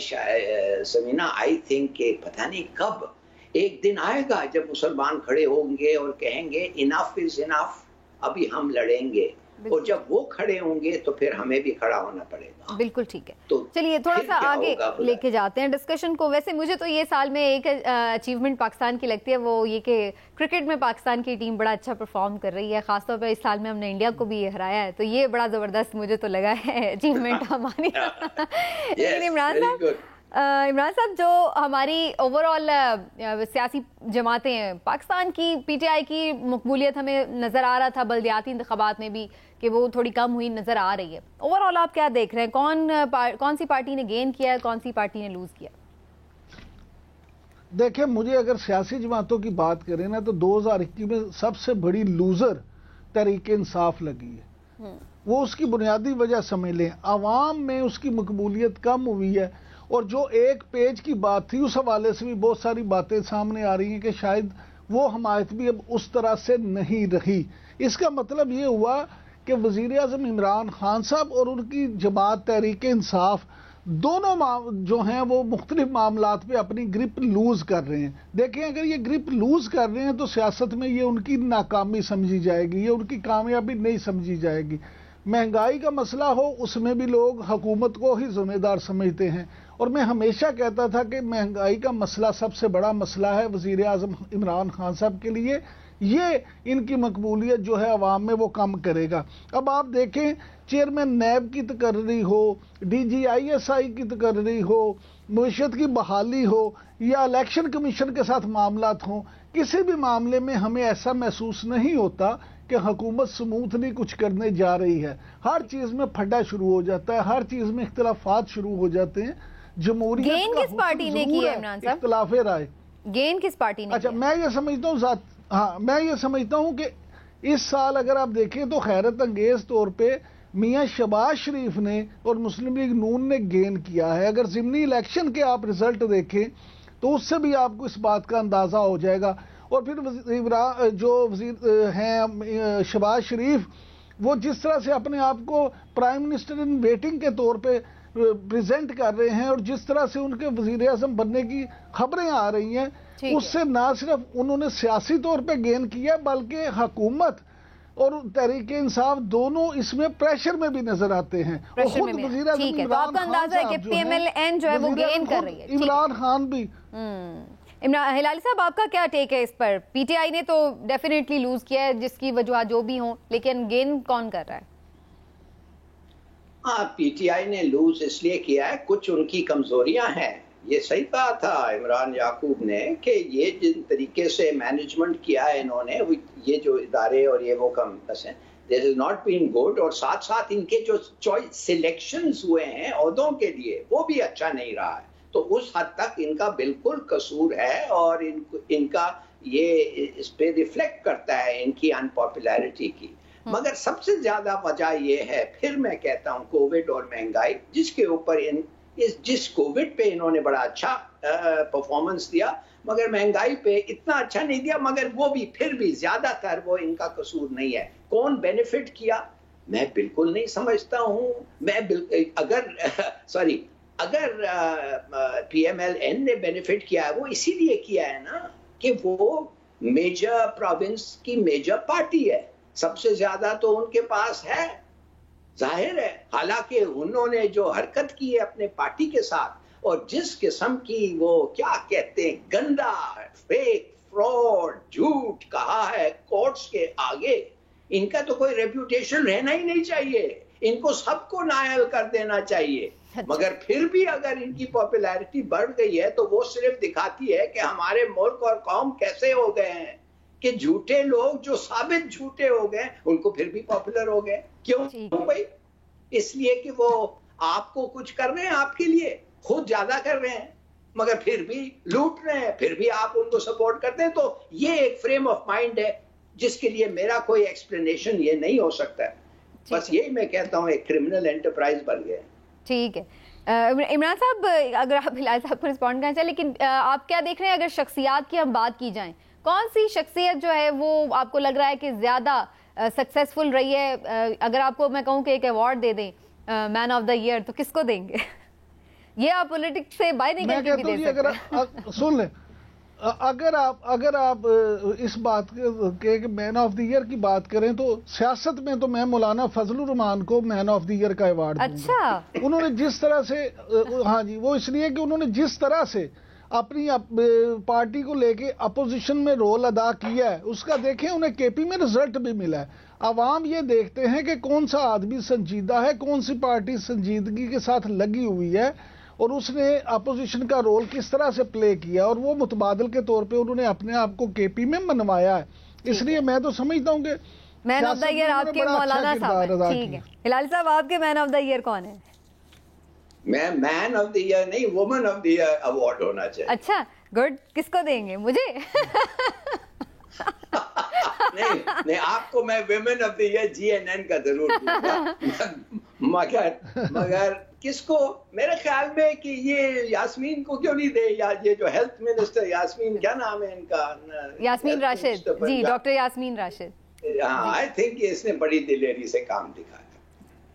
[SPEAKER 3] समीना, आई थिंक के पता नहीं कब एक दिन आएगा जब मुसलमान खड़े होंगे और कहेंगे इनफ इज इनफ, अभी हम लड़ेंगे। और जब वो खड़े होंगे तो फिर हमें भी खड़ा होना पड़ेगा।
[SPEAKER 1] बिल्कुल ठीक है।
[SPEAKER 3] तो
[SPEAKER 1] चलिए थोड़ा सा आगे लेके जाते हैं डिस्कशन को। वैसे मुझे तो ये साल में एक अचीवमेंट पाकिस्तान की लगती है, वो ये कि क्रिकेट में पाकिस्तान की टीम बड़ा अच्छा परफॉर्म कर रही है। खासतौर पर इस साल में हमने इंडिया को भी ये हराया है, तो ये बड़ा जबरदस्त मुझे तो लगा है अचीवमेंट हमारी। लेकिन इमरान साहब, जो हमारी ओवरऑल सियासी जमातें हैं, पाकिस्तान की पीटीआई की मकबूलियत हमें नज़र आ रहा था बल्दियाती इंतखाबात में भी कि वो थोड़ी कम हुई नज़र आ रही है। ओवरऑल आप क्या देख रहे हैं? कौन सी पार्टी ने गेन किया है, कौन सी पार्टी ने लूज किया?
[SPEAKER 2] देखिए, मुझे अगर सियासी जमातों की बात करें ना, तो 2021 में सबसे बड़ी लूजर तहरीक इंसाफ लगी है। वो उसकी बुनियादी वजह समझ लें, आवाम में उसकी मकबूलियत कम हुई है। और जो एक पेज की बात थी, उस हवाले से भी बहुत सारी बातें सामने आ रही हैं कि शायद वो हमायत भी अब उस तरह से नहीं रही। इसका मतलब ये हुआ कि वज़ीर आज़म इमरान खान साहब और उनकी जमात तहरीक इंसाफ दोनों जो हैं वो मुख्तलिफ मामलात पे अपनी ग्रिप लूज कर रहे हैं। देखें, अगर ये ग्रिप लूज कर रहे हैं तो सियासत में ये उनकी नाकामी समझी जाएगी, ये उनकी कामयाबी नहीं समझी जाएगी। महंगाई का मसला हो, उसमें भी लोग हुकूमत को ही जिम्मेदार समझते हैं। और मैं हमेशा कहता था कि महंगाई का मसला सबसे बड़ा मसला है वज़ीर आज़म इमरान खान साहब के लिए। ये इनकी मकबूलियत जो है अवाम में वो कम करेगा। अब आप देखें, चेयरमैन नैब की तकर्री हो, DGISI की तकर्री हो, मईशत की बहाली हो, या इलेक्शन कमीशन के साथ मामलात हों, किसी भी मामले में हमें ऐसा महसूस नहीं होता कि हुकूमत स्मूथली कुछ करने जा रही है। हर चीज में फटा शुरू हो जाता है, हर चीज में इख्तिलाफात शुरू हो जाते हैं। जमहूरियत
[SPEAKER 1] गेन किस पार्टी ने की है इमरान साहब?
[SPEAKER 2] इख्तिलाफे राय
[SPEAKER 1] गेन किस पार्टी ने?
[SPEAKER 2] अच्छा, मैं ये समझता हूँ मैं ये समझता हूँ कि इस साल अगर आप देखें तो हैरत अंगेज तौर पे मियां शहबाज शरीफ ने और मुस्लिम लीग नून ने गेन किया है। अगर ज़िमनी इलेक्शन के आप रिजल्ट देखें तो उससे भी आपको इस बात का अंदाजा हो जाएगा। और फिर जो वज़ीर हैं शहबाज शरीफ, वो जिस तरह से अपने आप को प्राइम मिनिस्टर इन वेटिंग के तौर पे प्रेजेंट कर रहे हैं और जिस तरह से उनके वज़ीर आज़म बनने की खबरें आ रही हैं, उससे ना सिर्फ उन्होंने सियासी तौर पे गेन किया बल्कि हुकूमत और तहरीक इंसाफ दोनों इसमें प्रेशर में भी नजर आते हैं। और खुद वज़ीर आज़म इमरान खान
[SPEAKER 1] जो है वो गेन कर रही है।
[SPEAKER 2] इमरान खान भी।
[SPEAKER 1] हिलाली साहब, आपका क्या टेक है इस पर? पीटीआई ने तो डेफिनेटली लूज किया है, जिसकी वजह जो भी हो, लेकिन गेन कौन कर रहा है?
[SPEAKER 3] हाँ, पीटीआई ने लूज इसलिए किया है, कुछ उनकी कमजोरियां हैं। ये सही कहा था इमरान याकूब ने कि ये जिन तरीके से मैनेजमेंट किया है इन्होंने, ये जो इदारे और ये वो कम है, this is not been good. और साथ साथ इनके जो चॉइस सिलेक्शंस हुए हैं ओहदों के लिए, वो भी अच्छा नहीं रहा है। तो उस हद तक इनका बिल्कुल कसूर है और इनका ये इस पे रिफ्लेक्ट करता है इनकी अनपॉपुलैरिटी की। मगर सबसे ज्यादा वजह ये है, फिर मैं कहता हूँ, कोविड और महंगाई, जिसके ऊपर जिस कोविड पे इन्होंने बड़ा अच्छा परफॉर्मेंस दिया, मगर महंगाई पे इतना अच्छा नहीं दिया। मगर वो भी फिर भी ज्यादातर वो इनका कसूर नहीं है। कौन बेनिफिट किया मैं बिल्कुल नहीं समझता हूँ। अगर PMLN ने बेनिफिट किया है, वो इसीलिए किया है ना कि वो मेजर प्रोविंस की मेजर पार्टी है, सबसे ज्यादा तो उनके पास है, जाहिर है। हालांकि उन्होंने जो हरकत की है अपने पार्टी के साथ और जिस किस्म की वो क्या कहते हैं गंदा फेक फ्रॉड झूठ कहा है कोर्ट्स के आगे, इनका तो कोई रेप्यूटेशन रहना ही नहीं चाहिए। इनको सबको नायल कर देना चाहिए। मगर फिर भी अगर इनकी पॉपुलैरिटी बढ़ गई है तो वो सिर्फ दिखाती है कि हमारे मुल्क और कौम कैसे हो गए हैं कि झूठे लोग जो साबित झूठे हो गए उनको फिर भी पॉपुलर हो गए। क्यों भाई? इसलिए कि वो आपको कुछ कर रहे हैं, आपके लिए खुद ज्यादा कर रहे हैं मगर फिर भी लूट रहे हैं, फिर भी आप उनको सपोर्ट करते हैं। तो ये एक फ्रेम ऑफ माइंड है जिसके लिए मेरा कोई एक्सप्लेनेशन ये नहीं हो सकता। बस यही मैं कहता हूँ, एक क्रिमिनल एंटरप्राइज बन गया।
[SPEAKER 1] ठीक है इमरान साहब, अगर आप हिलाल साहब को रिस्पॉन्ड करना चाहें, लेकिन आप क्या देख रहे हैं अगर शख्सियात की हम बात की जाए, कौन सी शख्सियत जो है वो आपको लग रहा है कि ज़्यादा सक्सेसफुल रही है? अगर आपको मैं कहूँ कि एक अवार्ड दे दें मैन ऑफ द ईयर, तो किसको देंगे? ये आप पॉलिटिक्स से बाहर निकल के भी दे सकते हैं।
[SPEAKER 2] सुन लें, अगर आप इस बात के मैन ऑफ द ईयर की बात करें तो सियासत में तो मैं मौलाना फजलुर रहमान को मैन ऑफ द ईयर का अवार्ड दूंगा। उन्होंने जिस तरह से, हाँ जी, वो इसलिए कि उन्होंने जिस तरह से अपनी पार्टी को लेके अपोजिशन में रोल अदा किया है, उसका देखें, उन्हें केपी में रिजल्ट भी मिला है। अवाम ये देखते हैं कि कौन सा आदमी संजीदा है, कौन सी पार्टी संजीदगी के साथ लगी हुई है और उसने अपोजिशन का रोल किस तरह से प्ले किया, और वो मुतबादल के तौर पे उन्होंने अपने आप को केपी में मनवाया है। इसलिए मैं तो समझता हूँ कि
[SPEAKER 1] मैन ऑफ द ईयर आपके मौलाना साहब। ठीक है हिलाल साहब, आपके मैन ऑफ द ईयर कौन है?
[SPEAKER 3] मैं मैन ऑफ द ईयर नहीं, woman of the year award होना चाहिए।
[SPEAKER 1] अच्छा गुड, किसको देंगे? मुझे?
[SPEAKER 3] नहीं, आपको मैं women of the year GNN का जरूर दूंगा। मगर किसको? मेरे ख्याल में कि ये यास्मीन को क्यों नहीं दे, या ये जो हेल्थ मिनिस्टर यास्मीन, क्या नाम है इनका?
[SPEAKER 1] यास्मीन राशिद जी, डॉक्टर यास्मीन राशिद।
[SPEAKER 3] हाँ, आई थिंक इसने बड़ी दिलेरी से काम दिखाया।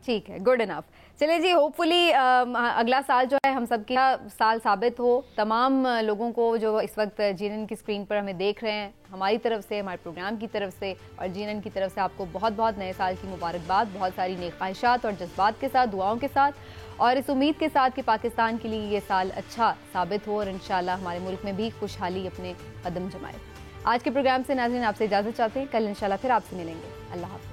[SPEAKER 1] ठीक है, गुड इनफ। चलिए जी, होपफुली अगला साल जो है हम सबके साल साबित हो। तमाम लोगों को जो इस वक्त GNN की स्क्रीन पर हमें देख रहे हैं, हमारी तरफ से, हमारे प्रोग्राम की तरफ से और GNN की तरफ से आपको बहुत बहुत नए साल की मुबारकबाद, बहुत सारी नेक ख्वाहिशात और जज्बात के साथ, दुआओं के साथ, और इस उम्मीद के साथ कि पाकिस्तान के लिए ये साल अच्छा साबित हो और इंशाल्लाह हमारे मुल्क में भी खुशहाली अपने कदम जमाए। आज के प्रोग्राम से नाज़रीन आपसे इजाज़त चाहते हैं। कल इंशाल्लाह फिर आपसे मिलेंगे। अल्लाह हाफ़िज़।